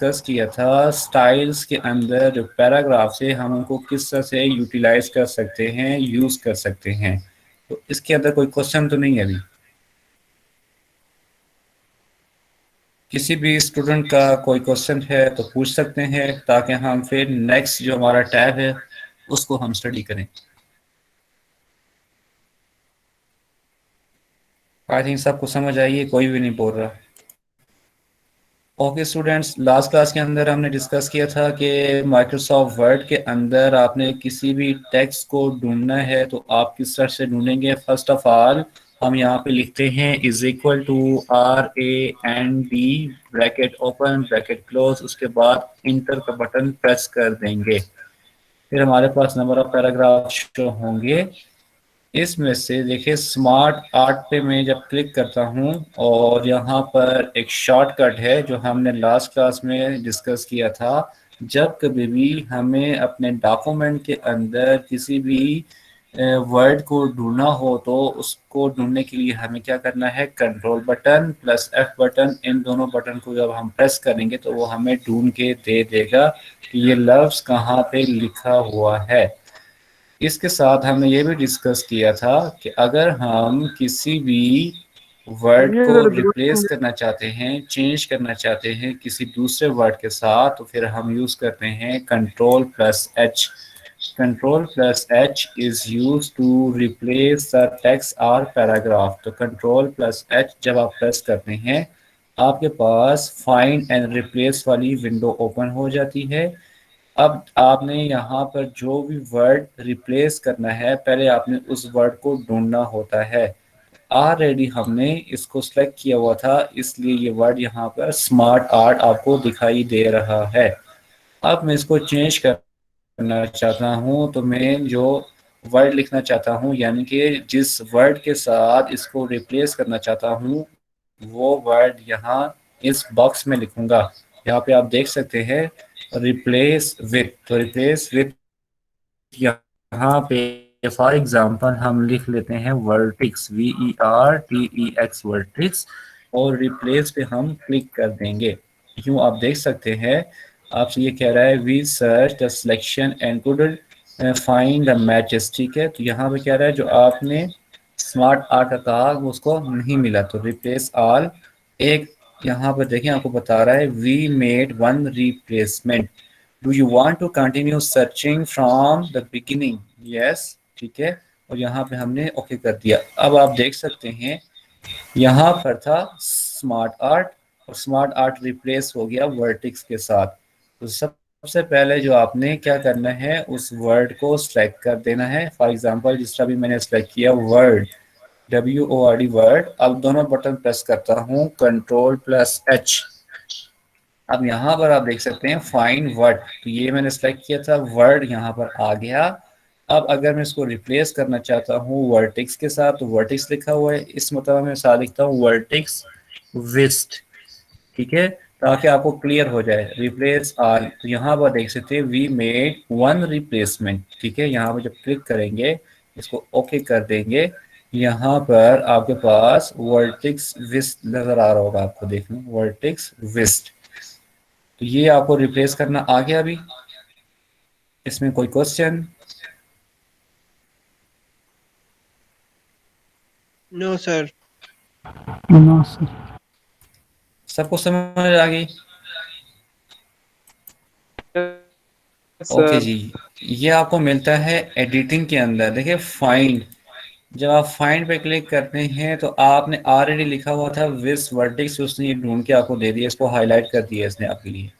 Discuss किया था styles के अंदर जो पैराग्राफ से हम उनको किस तरह से यूटिलाइज कर सकते हैं, यूज कर सकते हैं। तो इसके अंदर कोई क्वेश्चन तो नहीं है अभी? किसी भी स्टूडेंट का कोई क्वेश्चन है तो पूछ सकते हैं, ताकि हम फिर नेक्स्ट जो हमारा टैब है उसको हम स्टडी करें। आई थिंक सबको समझ आइए, कोई भी नहीं बोल रहा। ओके स्टूडेंट्स, लास्ट क्लास के अंदर हमने डिस्कस किया था कि माइक्रोसॉफ्ट वर्ड के अंदर आपने किसी भी टेक्स्ट को ढूंढना है तो आप किस तरह से ढूंढेंगे। फर्स्ट ऑफ ऑल हम यहाँ पे लिखते हैं is equal to RAND bracket open bracket close, उसके बाद इंटर का बटन प्रेस कर देंगे। फिर हमारे पास नंबर ऑफ पैराग्राफ शो होंगे। इसमें से देखिए स्मार्ट आर्ट पे मैं जब क्लिक करता हूँ और यहाँ पर एक शॉर्टकट है जो हमने लास्ट क्लास में डिस्कस किया था। जब कभी भी हमें अपने डॉक्यूमेंट के अंदर किसी भी वर्ड को ढूंढना हो तो उसको ढूंढने के लिए हमें क्या करना है, control button plus F button, इन दोनों बटन को जब हम प्रेस करेंगे तो वो हमें ढूंढ के दे देगा कि ये लफ्ज़ कहाँ पे लिखा हुआ है। इसके साथ हमने ये भी डिस्कस किया था कि अगर हम किसी भी वर्ड को रिप्लेस करना चाहते हैं, चेंज करना चाहते हैं किसी दूसरे वर्ड के साथ, तो फिर हम यूज करते हैं control plus H. Control plus H is use to replace the text और पैराग्राफ। तो कंट्रोल प्लस एच जब आप प्रेस करते हैं आपके पास फाइंड एंड रिप्लेस वाली विंडो ओपन हो जाती है। अब आपने यहाँ पर जो भी वर्ड रिप्लेस करना है पहले आपने उस वर्ड को ढूंढना होता है। ऑलरेडी हमने इसको सिलेक्ट किया हुआ था, इसलिए ये वर्ड यहाँ पर स्मार्ट आर्ट आपको दिखाई दे रहा है। अब मैं इसको चेंज करना चाहता हूँ तो मैं जो वर्ड लिखना चाहता हूँ, यानी कि जिस वर्ड के साथ इसको रिप्लेस करना चाहता हूँ, वो वर्ड यहाँ इस बॉक्स में लिखूंगा। यहाँ पे आप देख सकते हैं रिप्लेस विथ। तो रिप्लेस विथ यहाँ पे फॉर एग्जांपल हम लिख लेते हैं वर्टिक्स, VERTEX वर्टिक्स, और रिप्लेस पे हम क्लिक कर देंगे। यूँ आप देख सकते हैं आपसे ये कह रहा है we search the selection and could find the matches. ठीक है, तो यहाँ पे कह रहा है जो आपने स्मार्ट आर्ट का कहा वो उसको नहीं मिला, तो रिप्लेस ऑल। एक यहाँ पर देखिए आपको बता रहा है we made one replacement, do you want to continue searching from the beginning, yes. ठीक है, और यहाँ पे हमने ओके कर दिया। अब आप देख सकते हैं यहाँ पर था स्मार्ट आर्ट, और स्मार्ट आर्ट रिप्लेस हो गया वर्टिक्स के साथ। तो सबसे पहले जो आपने क्या करना है, उस वर्ड को सिलेक्ट कर देना है। फॉर एग्जांपल जिस तरह भी मैंने सिलेक्ट किया वर्ड, WORD वर्ड। अब दोनों बटन प्रेस करता हूँ कंट्रोल प्लस एच। अब यहाँ पर आप देख सकते हैं फाइंड वर्ड, तो ये मैंने सेलेक्ट किया था, वर्ड यहाँ पर आ गया। अब अगर मैं इसको रिप्लेस करना चाहता हूँ वर्टिक्स के साथ, तो वर्टिक्स लिखा हुआ है, इस मतलब मैं साथ लिखता हूँ वर्टिक्स विस्ट। ठीक है, ताकि आपको क्लियर हो जाए रिप्लेस आल। तो यहाँ पर देख सकते हैं वी मेड वन रिप्लेसमेंट। ठीक है, यहाँ पर जब क्लिक करेंगे इसको ओके कर देंगे, यहाँ पर आपके पास वर्टिक्स विस्ट नजर आ रहा होगा आपको, देखना वर्टिक्स विस्ट। तो ये आपको रिप्लेस करना आ गया अभी? इसमें कोई question? No sir. No sir. सबको समझ आ गई? Okay sir ji. ये आपको मिलता है एडिटिंग के अंदर। देखिए फाइंड, जब आप फाइंड पे क्लिक करते हैं तो आपने ऑलरेडी लिखा हुआ था विस वर्टिक्स, उसने ये ढूंढ के आपको दे दिया, इसको हाईलाइट कर दिया इसने आपके लिए।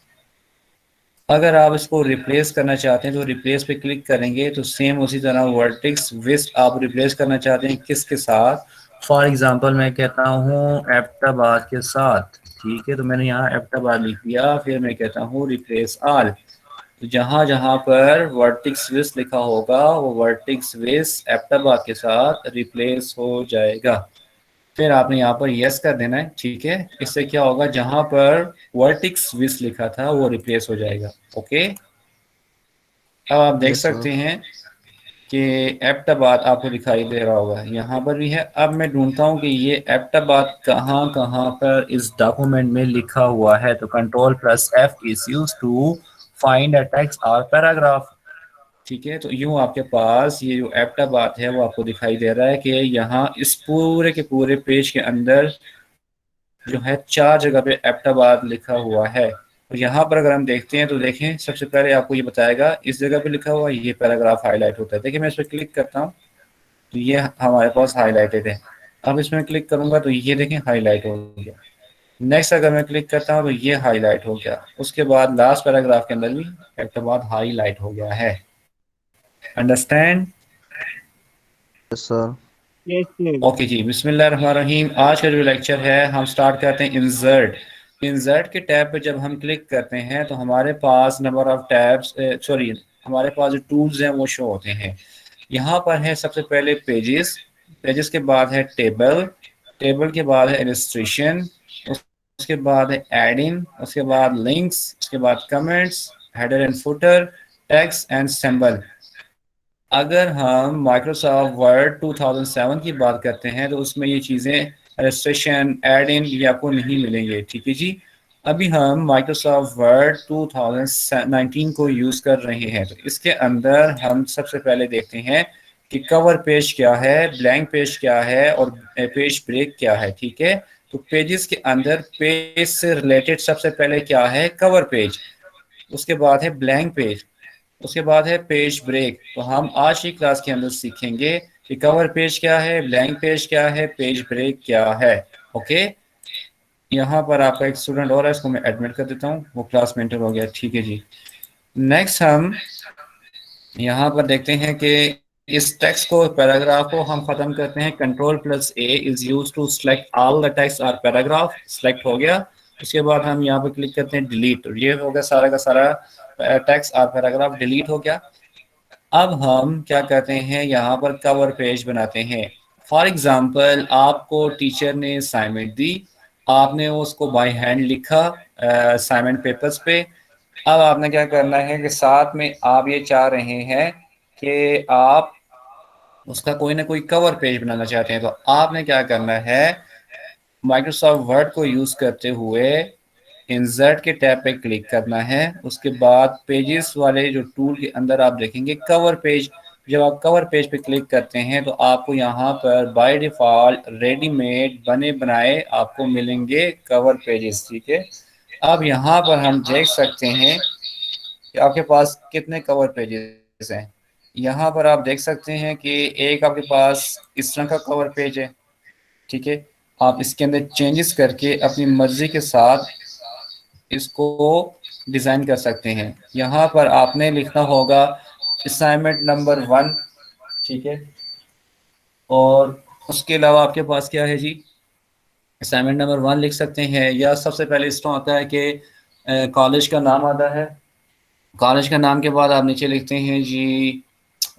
अगर आप इसको रिप्लेस करना चाहते हैं तो रिप्लेस पे क्लिक करेंगे तो सेम उसी तरह वर्टिक्स विस्ट आप रिप्लेस करना चाहते हैं किसके साथ। फॉर एग्जांपल मैं कहता हूँ एबटाबाद के साथ। ठीक है, तो मैंने यहाँ एबटाबाद लिख दिया, फिर मैं कहता हूँ रिप्लेस ऑल। तो जहाँ जहाँ पर वर्टिक्स विस्ट लिखा होगा वो वर्टिक्स विस्ट एबटाबाद के साथ रिप्लेस हो जाएगा। फिर आपने यहाँ पर यस कर देना है। ठीक है, इससे क्या होगा, जहां पर वर्टिक्स विस लिखा था वो रिप्लेस हो जाएगा। ओके, अब आप देख यस सर। सकते हैं कि एबटाबाद आपको दिखाई दे रहा होगा, यहाँ पर भी है। अब मैं ढूंढता हूँ कि ये एबटाबाद कहाँ कहाँ पर इस डॉक्यूमेंट में लिखा हुआ है, तो control plus F is use to find a text और पैराग्राफ। ठीक है, तो यूं आपके पास ये जो एबटाबाद है वो आपको दिखाई दे रहा है कि यहाँ इस पूरे के पूरे पेज के अंदर जो है 4 जगह पे एबटाबाद लिखा हुआ है। तो यहाँ पर अगर हम देखते हैं तो देखें, सबसे पहले आपको ये बताएगा इस जगह पे लिखा हुआ ये पैराग्राफ हाईलाइट होता है। देखिए मैं इस पर क्लिक करता हूँ तो ये हमारे पास हाईलाइटेड है। अब इसमें क्लिक करूंगा तो ये देखें हाईलाइट हो गया। नेक्स्ट अगर मैं क्लिक करता हूँ तो ये हाईलाइट हो गया। उसके बाद लास्ट पैराग्राफ के अंदर भी एबटाबाद हाईलाइट हो गया है। Understand? Yes sir. Yes, yes. Okay जी, बिस्मिल्लाहिर्रहमानिर्रहीम। आज का जो लेक्चर है हम स्टार्ट करते हैं इंसर्ट। इंसर्ट के टैब पे जब हम क्लिक करते हैं तो हमारे पास नंबर ऑफ टैब्स, सॉरी, हमारे पास जो टूल्स हैं वो शो होते हैं। यहाँ पर है सबसे पहले पेजेस, पेजेस के बाद है टेबल, टेबल के बाद है इलस्ट्रेशन, उसके बाद है एडिंग, उसके बाद लिंक्स, उसके बाद comments, header and footer, text and symbol. अगर हम माइक्रोसॉफ्ट वर्ड 2007 की बात करते हैं तो उसमें ये चीज़ें रजिस्ट्रेशन एड इन ये आपको नहीं मिलेंगे। ठीक है जी, अभी हम माइक्रोसॉफ्ट वर्ड 2019 को यूज़ कर रहे हैं। तो इसके अंदर हम सबसे पहले देखते हैं कि कवर पेज क्या है, ब्लैंक पेज क्या है और पेज ब्रेक क्या है। ठीक है, तो पेजेस के अंदर पेज से रिलेटेड सबसे पहले क्या है, कवर पेज, उसके बाद है ब्लैंक पेज, उसके बाद है पेज ब्रेक। तो हम आज की क्लास के अंदर सीखेंगे कि कवर पेज क्या है, ब्लैंक पेज क्या है, पेज ब्रेक क्या है। ओके, यहाँ पर आपका एक स्टूडेंट और है, इसको मैं एडमिट कर देता हूँ, वो क्लास में एंटर हो गया। ठीक है जी, नेक्स्ट हम यहाँ पर देखते हैं कि इस टेक्स्ट को, पैराग्राफ को हम खत्म करते हैं। Control plus A is use to select all the text और पैराग्राफ। सेलेक्ट हो गया, उसके बाद हम यहाँ पर क्लिक करते हैं डिलीट, और ये हो गया सारा का सारा टेक्स्ट और पैराग्राफ डिलीट हो गया। अब हम क्या करते हैं, यहाँ पर कवर पेज बनाते हैं। फॉर एग्जांपल आपको टीचर ने असाइनमेंट दी, आपने उसको बाय हैंड लिखा असाइनमेंट पेपर्स पे। अब आपने क्या करना है कि साथ में आप ये चाह रहे हैं कि आप उसका कोई ना कोई कवर पेज बनाना चाहते हैं। तो आपने क्या करना है, माइक्रोसॉफ्ट वर्ड को यूज़ करते हुए इंसर्ट के टैब पे क्लिक करना है। उसके बाद पेजेस वाले जो टूल के अंदर आप देखेंगे कवर पेज। जब आप कवर पेज पे क्लिक करते हैं तो आपको यहाँ पर बाय डिफ़ॉल्ट रेडीमेड बने बनाए आपको मिलेंगे कवर पेजेस। ठीक है, अब यहाँ पर हम देख सकते हैं कि आपके पास कितने कवर पेजेस हैं। यहाँ पर आप देख सकते हैं कि एक आपके पास इस तरह का कवर पेज है। ठीक है, आप इसके अंदर चेंजेस करके अपनी मर्जी के साथ इसको डिज़ाइन कर सकते हैं। यहाँ पर आपने लिखना होगा असाइनमेंट नंबर 1। ठीक है, और उसके अलावा आपके पास क्या है जी, असाइनमेंट नंबर 1 लिख सकते हैं, या सबसे पहले इस तरह आता है कि कॉलेज का नाम आता है। कॉलेज का नाम के बाद आप नीचे लिखते हैं जी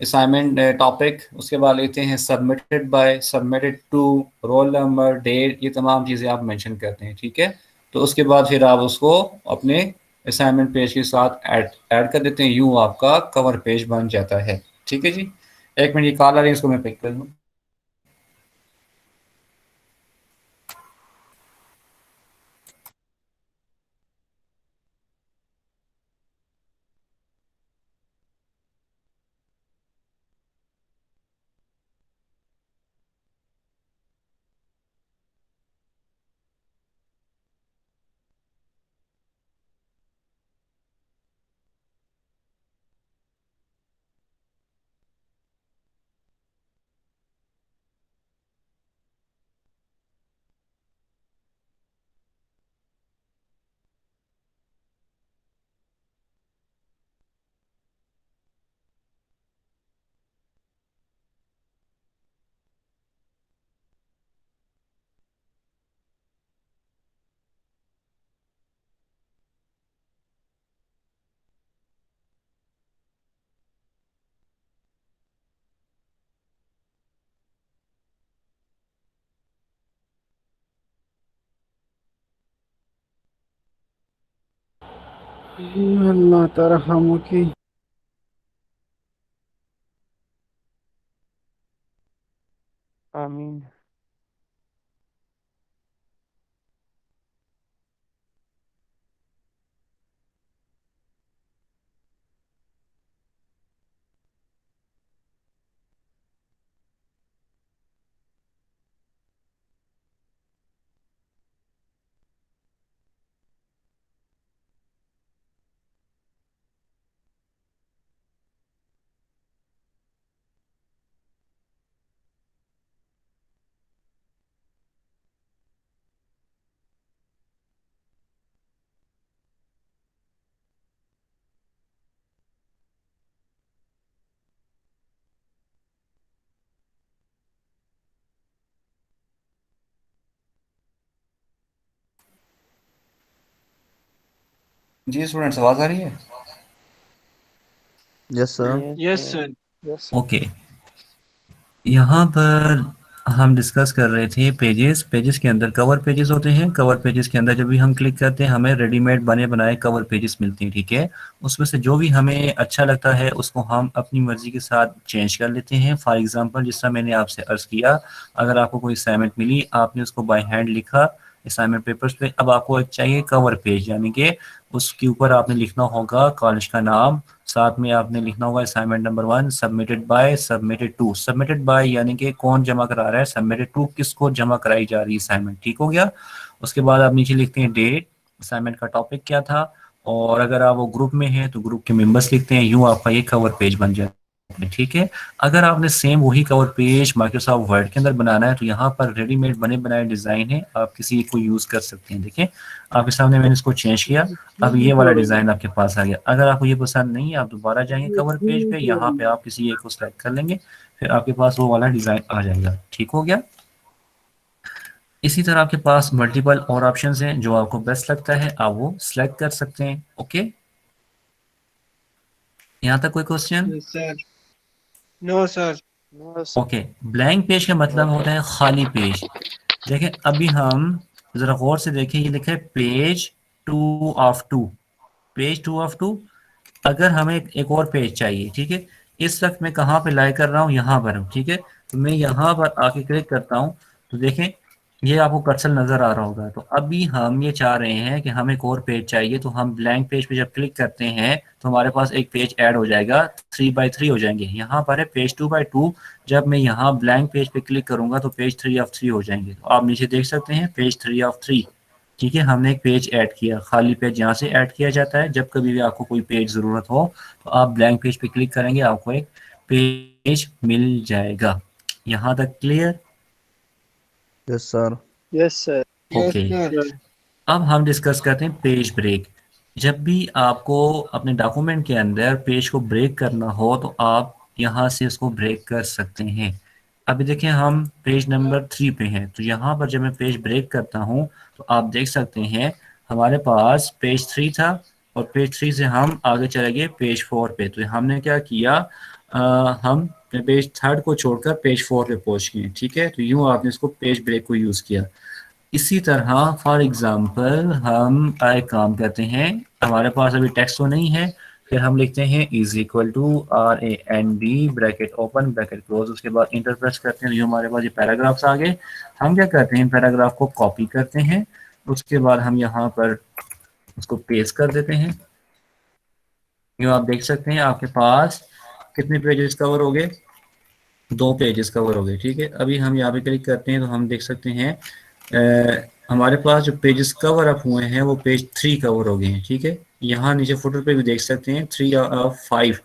असाइनमेंट टॉपिक, उसके बाद लिखते हैं submitted by, submitted to, roll number, date, ये तमाम चीज़ें आप मेंशन करते हैं। ठीक है, तो उसके बाद फिर आप उसको अपने असाइनमेंट पेज के साथ ऐड ऐड कर देते हैं, यूँ आपका कवर पेज बन जाता है। ठीक है जी, एक मिनट, ये कॉल आ रही है, इसको मैं पिक कर लूँ। अल्लाह तरहम की। आमीन। जी स्टूडेंट्स, आवाज आ रही है? Yes sir. Yes sir. Okay, यहाँ पर हम डिस्कस कर रहे थे पेजेस। पेजेस के अंदर कवर पेजेस होते हैं। कवर पेजेस के अंदर जब भी हम क्लिक करते हैं हमें रेडीमेड बने बनाए कवर पेजेस मिलते हैं, ठीक है। उसमें से जो भी हमें अच्छा लगता है उसको हम अपनी मर्जी के साथ चेंज कर लेते हैं। फॉर एग्जांपल, जिस तरह मैंने आपसे अर्ज किया, अगर आपको कोई असाइनमेंट मिली, आपने उसको बाय हैंड लिखा असाइनमेंट पेपर्स पे, अब आपको एक चाहिए कवर पेज, यानी कि उसके ऊपर आपने लिखना होगा कॉलेज का नाम, साथ में आपने लिखना होगा assignment number 1 submitted by, submitted to. Submitted by यानी कि कौन जमा करा रहा है, सबमिटेड टू किसको जमा कराई जा रही है असाइनमेंट, ठीक हो गया। उसके बाद आप नीचे लिखते हैं डेट, असाइनमेंट का टॉपिक क्या था, और अगर आप वो ग्रुप में हैं तो ग्रुप के मेंबर्स लिखते हैं। यूं आपका ये कवर पेज बन जाता है, ठीक है। अगर आपने सेम वही कवर पेज माइक्रोसॉफ्ट वर्ड के अंदर बनाना है तो यहाँ पर रेडीमेड बने बनाए डिजाइन है, आप किसी एक को यूज कर सकते हैं। देखिए आपके सामने मैंने इसको चेंज किया, अब ये वाला डिजाइन आपके पास आ गया। अगर आपको ये पसंद नहीं है, आप दोबारा जाएंगे कवर पेज पे, यहाँ पे आप किसी एक को सेलेक्ट कर लेंगे, फिर आपके पास वो वाला डिजाइन आ जाएगा, ठीक हो गया। इसी तरह आपके पास मल्टीपल और ऑप्शंस हैं, जो आपको बेस्ट लगता है आप वो सिलेक्ट कर सकते हैं। ओके, यहाँ तक कोई question? Yes sir. No sir. Okay, blank page का मतलब होता है खाली पेज। देखें अभी हम जरा गौर से देखें, ये लिखा है पेज 2 ऑफ 2, पेज 2 ऑफ 2। अगर हमें एक और पेज चाहिए, ठीक है, इस वक्त मैं कहाँ पे लाइक कर रहा हूँ, यहाँ पर हूँ, ठीक है। तो मैं यहाँ पर आके क्लिक करता हूँ तो देखें ये आपको कर्सर नजर आ रहा होगा। तो अभी हम ये चाह रहे हैं कि हमें एक और पेज चाहिए, तो हम ब्लैंक पेज पे जब क्लिक करते हैं तो हमारे पास एक पेज ऐड हो जाएगा, 3 बाई 3 हो जाएंगे। यहाँ पर है पेज 2 बाई 2, जब मैं यहाँ ब्लैंक पेज पे क्लिक करूंगा तो पेज 3 ऑफ 3 हो जाएंगे। तो आप नीचे देख सकते हैं पेज 3 ऑफ 3, ठीक है। हमने एक पेज ऐड किया, खाली पेज यहाँ से ऐड किया जाता है। जब कभी भी आपको कोई पेज ज़रूरत हो तो आप ब्लैंक पेज पे क्लिक करेंगे, आपको एक पेज मिल जाएगा। यहाँ तक clear? Yes sir. Yes sir. Yes okay, sir. अब हम डिस्कस करते हैं पेज ब्रेक। जब भी आपको अपने डॉक्यूमेंट के अंदर पेज को ब्रेक करना हो तो आप यहाँ से उसको ब्रेक कर सकते हैं। अभी देखिए हम पेज नंबर 3 पे हैं, तो यहाँ पर जब मैं पेज ब्रेक करता हूँ तो आप देख सकते हैं हमारे पास पेज 3 था, और पेज 3 से हम आगे चले गए पेज 4 पे। तो हमने क्या किया, हम पेज 3 को छोड़कर पेज 4 पे पहुँच गए, ठीक है। तो यूँ आपने इसको पेज ब्रेक को यूज़ किया। इसी तरह फॉर एग्जांपल हम एक काम करते हैं, हमारे पास अभी टेक्स्ट तो नहीं है, फिर हम लिखते हैं is equal to RAND bracket open bracket close, उसके बाद इंटर प्रेस करते हैं, जो हमारे पास ये पैराग्राफ्स आ गए। हम क्या करते हैं, पैराग्राफ को कॉपी करते हैं, उसके बाद हम यहाँ पर उसको पेस्ट कर देते हैं। जो आप देख सकते हैं आपके पास कितने पेजेस कवर हो गए, 2 पेजेस कवर हो गए, ठीक है। अभी हम यहाँ पे क्लिक करते हैं तो हम देख सकते हैं हमारे पास जो पेजेस कवर अप हुए हैं वो पेज 3 कवर हो गए हैं, ठीक है। यहाँ नीचे फुटर पे भी देख सकते हैं 3 ऑफ 5,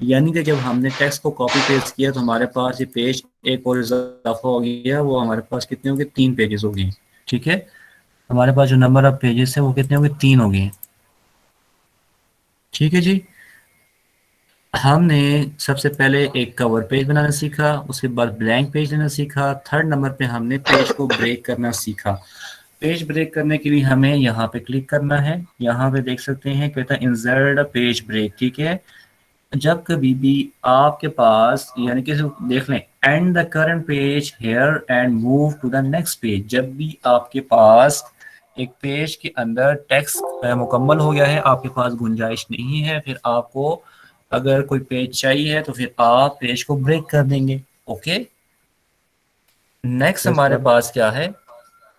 यानी कि जब हमने टेक्स्ट को कॉपी पेस्ट किया तो हमारे पास ये पेज एक और इजाफा हो गया, वो हमारे पास कितने हो गए, 3 पेजेस हो गए, ठीक है। हमारे पास जो नंबर ऑफ पेजेस है वो कितने हो गए, 3 हो गए, ठीक है जी। हमने सबसे पहले एक कवर पेज बनाना सीखा, उसके बाद ब्लैंक पेज लेना सीखा, थर्ड नंबर पे हमने पेज को ब्रेक करना सीखा। पेज ब्रेक करने के लिए हमें यहाँ पे क्लिक करना है, यहाँ पे देख सकते हैं कहता है इंसर्ट पेज ब्रेक, ठीक है। जब कभी भी आपके पास यानी कि देख लें end the current page here and move to the next page, जब भी आपके पास एक पेज के अंदर टेक्स्ट मुकम्मल हो गया है, आपके पास गुंजाइश नहीं है, फिर आपको अगर कोई पेज चाहिए तो फिर आप पेज को ब्रेक कर देंगे। ओके, नेक्स्ट यस हमारे सर। पास क्या है,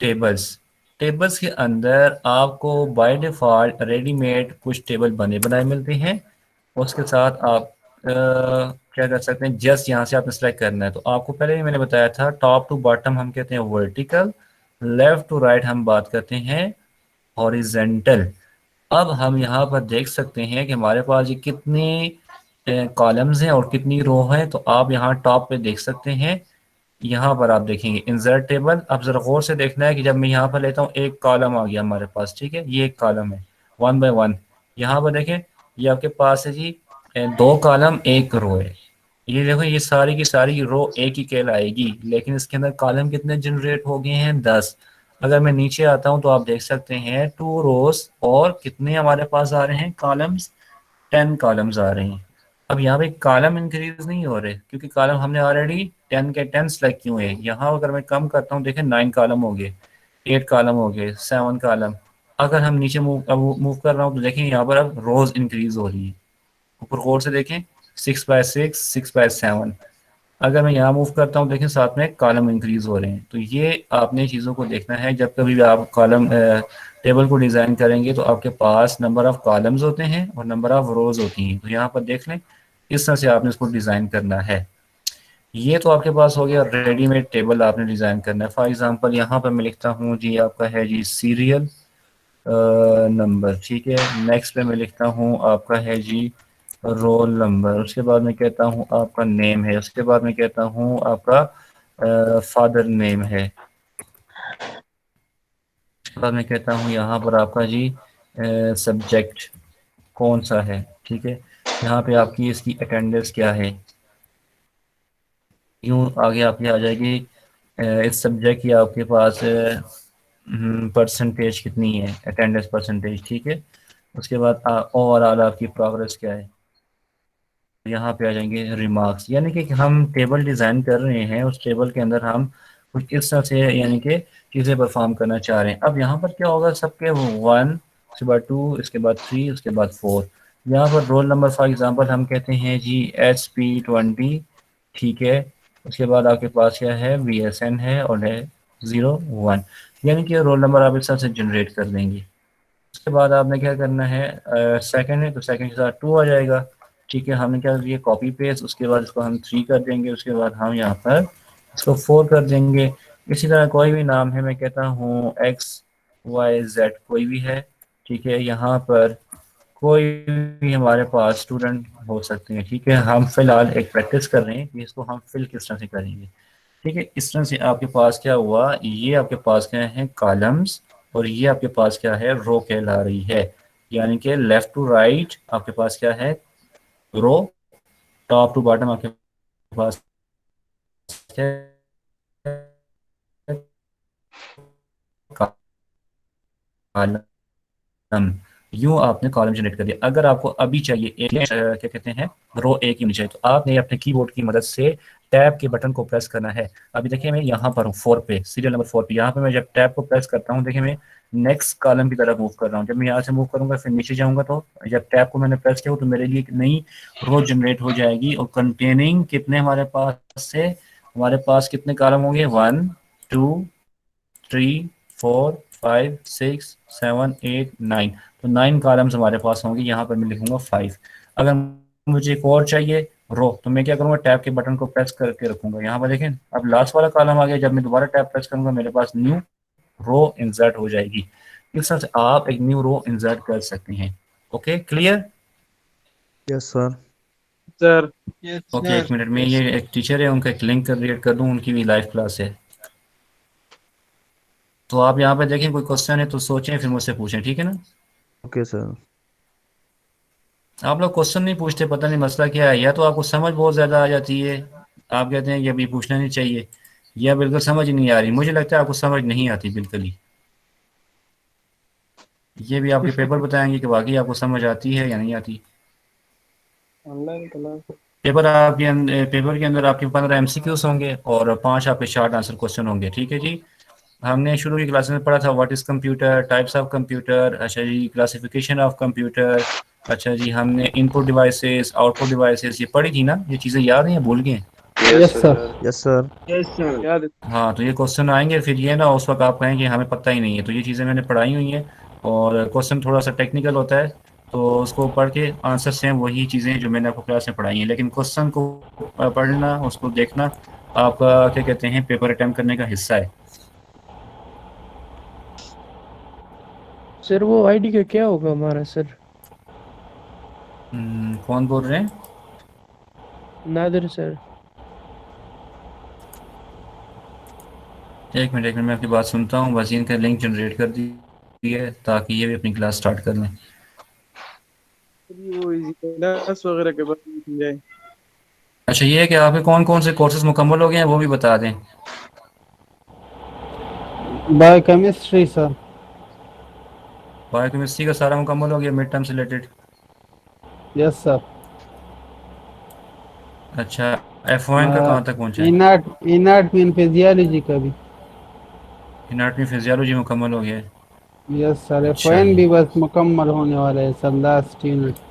टेबल्स। टेबल्स के अंदर आपको बाय डिफ़ॉल्ट रेडीमेड कुछ टेबल बने बनाए मिलते हैं। उसके साथ आप क्या कर सकते हैं, जस्ट यहाँ से आपने सेलेक्ट करना है। तो आपको पहले ही मैंने बताया था, टॉप टू बॉटम हम कहते हैं वर्टिकल, लेफ्ट टू राइट हम बात करते हैं हॉरिजेंटल। अब हम यहाँ पर देख सकते हैं कि हमारे पास ये कितने कॉलम्स हैं और कितनी रो हैं। तो आप यहाँ टॉप पे देख सकते हैं, यहाँ पर आप देखेंगे इंसर्ट टेबल। अब जरा गौर से देखना है कि जब मैं यहाँ पर लेता हूँ एक कॉलम आ गया हमारे पास, ठीक है, ये एक कॉलम है, वन बाय वन। यहाँ पर देखें, ये आपके पास है जी दो कॉलम एक रो है। ये देखो, ये सारी की सारी रो एक ही कहलाएगी, लेकिन इसके अंदर कॉलम कितने जनरेट हो गए हैं, 10। अगर मैं नीचे आता हूँ तो आप देख सकते हैं टू रोज और कितने हमारे पास आ रहे हैं कॉलम्स, 10 कॉलम्स आ रहे हैं। अब यहाँ पे कॉलम इंक्रीज नहीं हो रहे, क्योंकि कॉलम हमने ऑलरेडी 10 के 10 सेलेक्ट किए हैं। यहाँ अगर मैं कम करता हूँ, देखें 9 कॉलम हो गए, 8 कॉलम हो गए, 7 कॉलम। अगर हम नीचे मूव कर रहा हूँ तो देखें यहाँ पर अब रोज इंक्रीज हो रही है। ऊपर गौर से देखें, 6 बाय 6, 6 बाय 7। अगर मैं यहाँ मूव करता हूँ, देखें साथ में कॉलम इंक्रीज हो रहे हैं। तो ये आपने चीज़ों को देखना है। जब कभी भी आप कॉलम टेबल को डिज़ाइन करेंगे तो आपके पास नंबर ऑफ कॉलम्स होते हैं और नंबर ऑफ रोज होती हैं। तो यहाँ पर देख लें, इस तरह से आपने इसको डिज़ाइन करना है। ये तो आपके पास हो गया रेडीमेड टेबल आपने डिज़ाइन करना है। फॉर एग्जांपल यहाँ पर मैं लिखता हूँ जी, आपका है जी सीरियल नंबर, ठीक है। नेक्स्ट पे मैं लिखता हूँ आपका है जी रोल नंबर। उसके बाद मैं कहता हूँ आपका नेम है। उसके बाद मैं कहता हूँ आपका फादर नेम है। उसके बाद मैं कहता हूँ यहाँ पर आपका जी सब्जेक्ट कौन सा है, ठीक है। यहाँ पे आपकी इसकी अटेंडेंस क्या है, यूँ आगे आपकी आ जाएगी। इस सब्जेक्ट की आपके पास परसेंटेज कितनी है, अटेंडेंस परसेंटेज, ठीक है। उसके बाद ओवरऑल आपकी प्रोग्रेस क्या है। यहाँ पे आ जाएंगे रिमार्क्स, यानी कि हम टेबल डिज़ाइन कर रहे हैं, उस टेबल के अंदर हम कुछ इस तरह से यानी कि चीज़ें परफॉर्म करना चाह रहे हैं। अब यहाँ पर क्या होगा, सबके 1, उसके बाद 2, उसके बाद 3, उसके बाद 4। यहाँ पर रोल नंबर फॉर एग्जांपल हम कहते हैं जी HP20, ठीक है। उसके बाद आपके पास क्या है, VSN है और है 01, यानी कि रोल नंबर आप इस तरह से जनरेट कर देंगे। उसके बाद आपने क्या करना है, सेकंड है तो सेकंड के साथ 2 आ जाएगा, ठीक है। हमने क्या किया, कॉपी पेस्ट। उसके बाद इसको हम 3 कर देंगे। उसके बाद हम यहाँ पर इसको 4 कर देंगे। इसी तरह कोई भी नाम है, मैं कहता हूँ XYZ कोई भी है, ठीक है। यहाँ पर कोई भी हमारे पास स्टूडेंट हो सकते हैं, ठीक है। हम फिलहाल एक प्रैक्टिस कर रहे हैं कि इसको हम फिल किस तरह से करेंगे, ठीक है। इस तरह से आपके पास क्या हुआ, ये आपके पास क्या है कॉलम्स, और ये आपके पास क्या है रो कहला रही है। यानी कि लेफ्ट टू राइट आपके पास क्या है रो, टॉप टू बॉटम आपके पास क्या है कॉलम। यूं आपने कॉलम जनरेट कर दिया। अगर आपको अभी चाहिए एक क्या कहते हैं रो एक ही होनी चाहिए, तो आपने अपने कीबोर्ड की मदद से टैब के बटन को प्रेस करना है। अभी देखिए मैं यहाँ पर हूँ 4 पे, सीरियल नंबर 4 पे। यहाँ पे मैं जब टैब को प्रेस करता हूँ, देखिए मैं नेक्स्ट कॉलम की तरफ मूव कर रहा हूँ। जब मैं यहाँ से मूव करूंगा फिर नीचे जाऊंगा, तो जब टैब को मैंने प्रेस किया तो मेरे लिए एक नई रो जनरेट हो जाएगी, और कंटेनिंग कितने हमारे पास से, हमारे पास कितने कॉलम होंगे, 1 2 3 4 5 6 7 8 9। तो 9 कॉलम्स हमारे पास होंगे। यहाँ पर मैं लिखूंगा 5। अगर मुझे एक और चाहिए रो, तो मैं क्या करूंगा, टैब के बटन को प्रेस करके रखूंगा। यहाँ पर देखें अब लास्ट वाला कॉलम आ गया। जब मैं दोबारा टैब प्रेस करूंगा मेरे पास न्यू रो इंसर्ट हो जाएगी। इस तरह से आप एक न्यू रो इंसर्ट कर सकते हैं। Okay, clear. Yes sir. Sir. Yes, okay, sir. एक मिनट में, ये एक टीचर है, उनका एक लिंक क्रिएट कर दूं, उनकी भी लाइव क्लास है। तो आप यहाँ पे देखें, कोई क्वेश्चन है तो सोचें फिर मुझसे पूछें, ठीक है ना। Okay sir. आप लोग क्वेश्चन नहीं पूछते, पता नहीं मसला क्या है। या तो आपको समझ बहुत ज़्यादा आ जाती है, आप कहते हैं कि अभी पूछना नहीं चाहिए, या बिल्कुल समझ ही नहीं आ रही। मुझे लगता है आपको समझ नहीं आती बिल्कुल ही। ये भी आपके पेपर बताएंगे कि वाकई आपको समझ आती है या नहीं आती। Online class. पेपर के अंदर आपके 15 MCQs होंगे और 5 आपके शॉर्ट आंसर क्वेश्चन होंगे, ठीक है जी। हमने शुरू की क्लास में पढ़ा था what is computer, types of computer, अच्छा जी, क्लासिफिकेशन ऑफ कंप्यूटर, अच्छा जी, हमने इनपुट डिवाइसेस, आउटपुट डिवाइसेस ये पढ़ी थी ना। ये चीज़ें याद हैं या भूल गए हैं? Yes sir. Yes sir. Yes sir याद है। हाँ, तो ये क्वेश्चन आएंगे, फिर ये ना उस वक्त आप कहें कि हमें पता ही नहीं है। तो ये चीज़ें मैंने पढ़ाई हुई हैं, और क्वेश्चन थोड़ा सा टेक्निकल होता है, तो उसको पढ़ के आंसर सेम वही चीज़ें जो मैंने आपको क्लास में पढ़ाई हैं, लेकिन क्वेश्चन को पढ़ना, उसको देखना आपका क्या कहते हैं पेपर अटेम्प्ट करने का हिस्सा है। सर वो आईडी का क्या होगा हमारा सर? कौन बोल रहे हैं? नादिर सर। एक मिनट मैं आपकी बात सुनता हूँ। बस इनका लिंक जनरेट कर दी है ताकि ये भी अपनी क्लास स्टार्ट कर लें। वो इजी क्लास वगैरह के बारे में समझाए। अच्छा, ये है कि आपके कौन कौन से कोर्सेज मुकम्मल हो गए हैं वो भी बता दें। Biochemistry sir. बायोकेमिस्ट्री का सारा मुकम्मल हो गया मिड टर्म से रिलेटेड? Yes sir. अच्छा, F1 का कहाँ तक पहुँचा है? इनाटमी एंड फिजियोलॉजी का भी। एनाटॉमी फिजियोलॉजी मुकम्मल हो गया है? Yes sir. अच्छा एफ जी। भी बस मुकम्मल होने वाला है sir, last unit.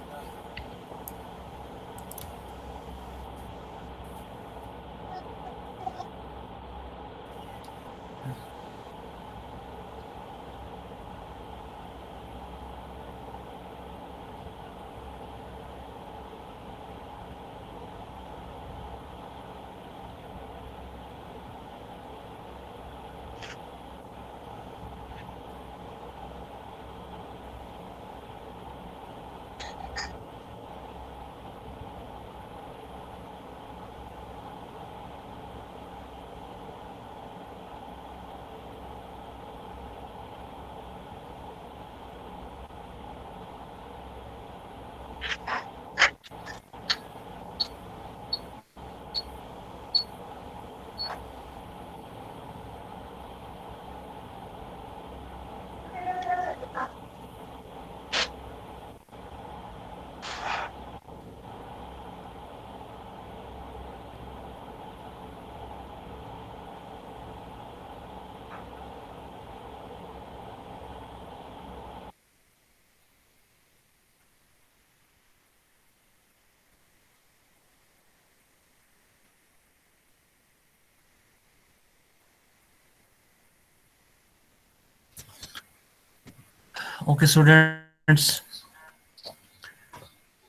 Okay students,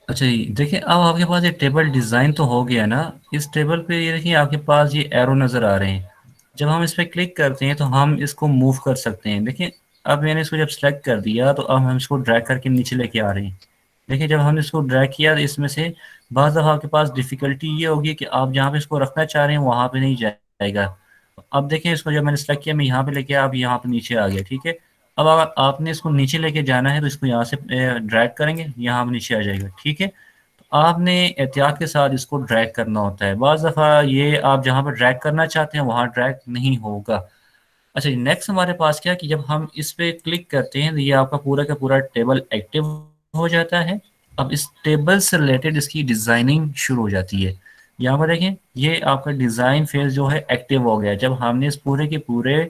अच्छा जी देखिए, अब आपके पास ये टेबल डिज़ाइन तो हो गया ना। इस टेबल पे ये देखिए आपके पास ये एरो नज़र आ रहे हैं। जब हम इस पर क्लिक करते हैं तो हम इसको मूव कर सकते हैं। देखिए, अब मैंने इसको जब सेलेक्ट कर दिया तो अब हम इसको ड्रैग करके नीचे लेके आ रहे हैं। देखिए, जब हमने इसको ड्रैग किया तो इसमें से बाज़ दफ़ा आपके पास डिफ़िकल्टी ये होगी कि आप जहाँ पे इसको रखना चाह रहे हैं वहाँ पे नहीं जाएगा। अब देखिए, इसको जब मैंने सेलेक्ट किया, मैं यहाँ पे लेके आप यहाँ पे नीचे आ गया, ठीक है। अब अगर आपने इसको नीचे लेके जाना है तो इसको यहाँ से ड्रैग करेंगे, यहाँ पे नीचे आ जाएगा, ठीक है। तो आपने एहतियात के साथ इसको ड्रैग करना होता है। बाज़ दफ़ा ये आप जहाँ पर ड्रैग करना चाहते हैं वहाँ ड्रैग नहीं होगा। अच्छा, नेक्स्ट हमारे पास क्या है कि जब हम इस पे क्लिक करते हैं तो ये आपका पूरा का पूरा टेबल एक्टिव हो जाता है। अब इस टेबल से रिलेटेड इसकी डिज़ाइनिंग शुरू हो जाती है। यहाँ पर देखें, ये आपका डिज़ाइन फेज जो है एक्टिव हो गया। जब हमने इस पूरे के पूरे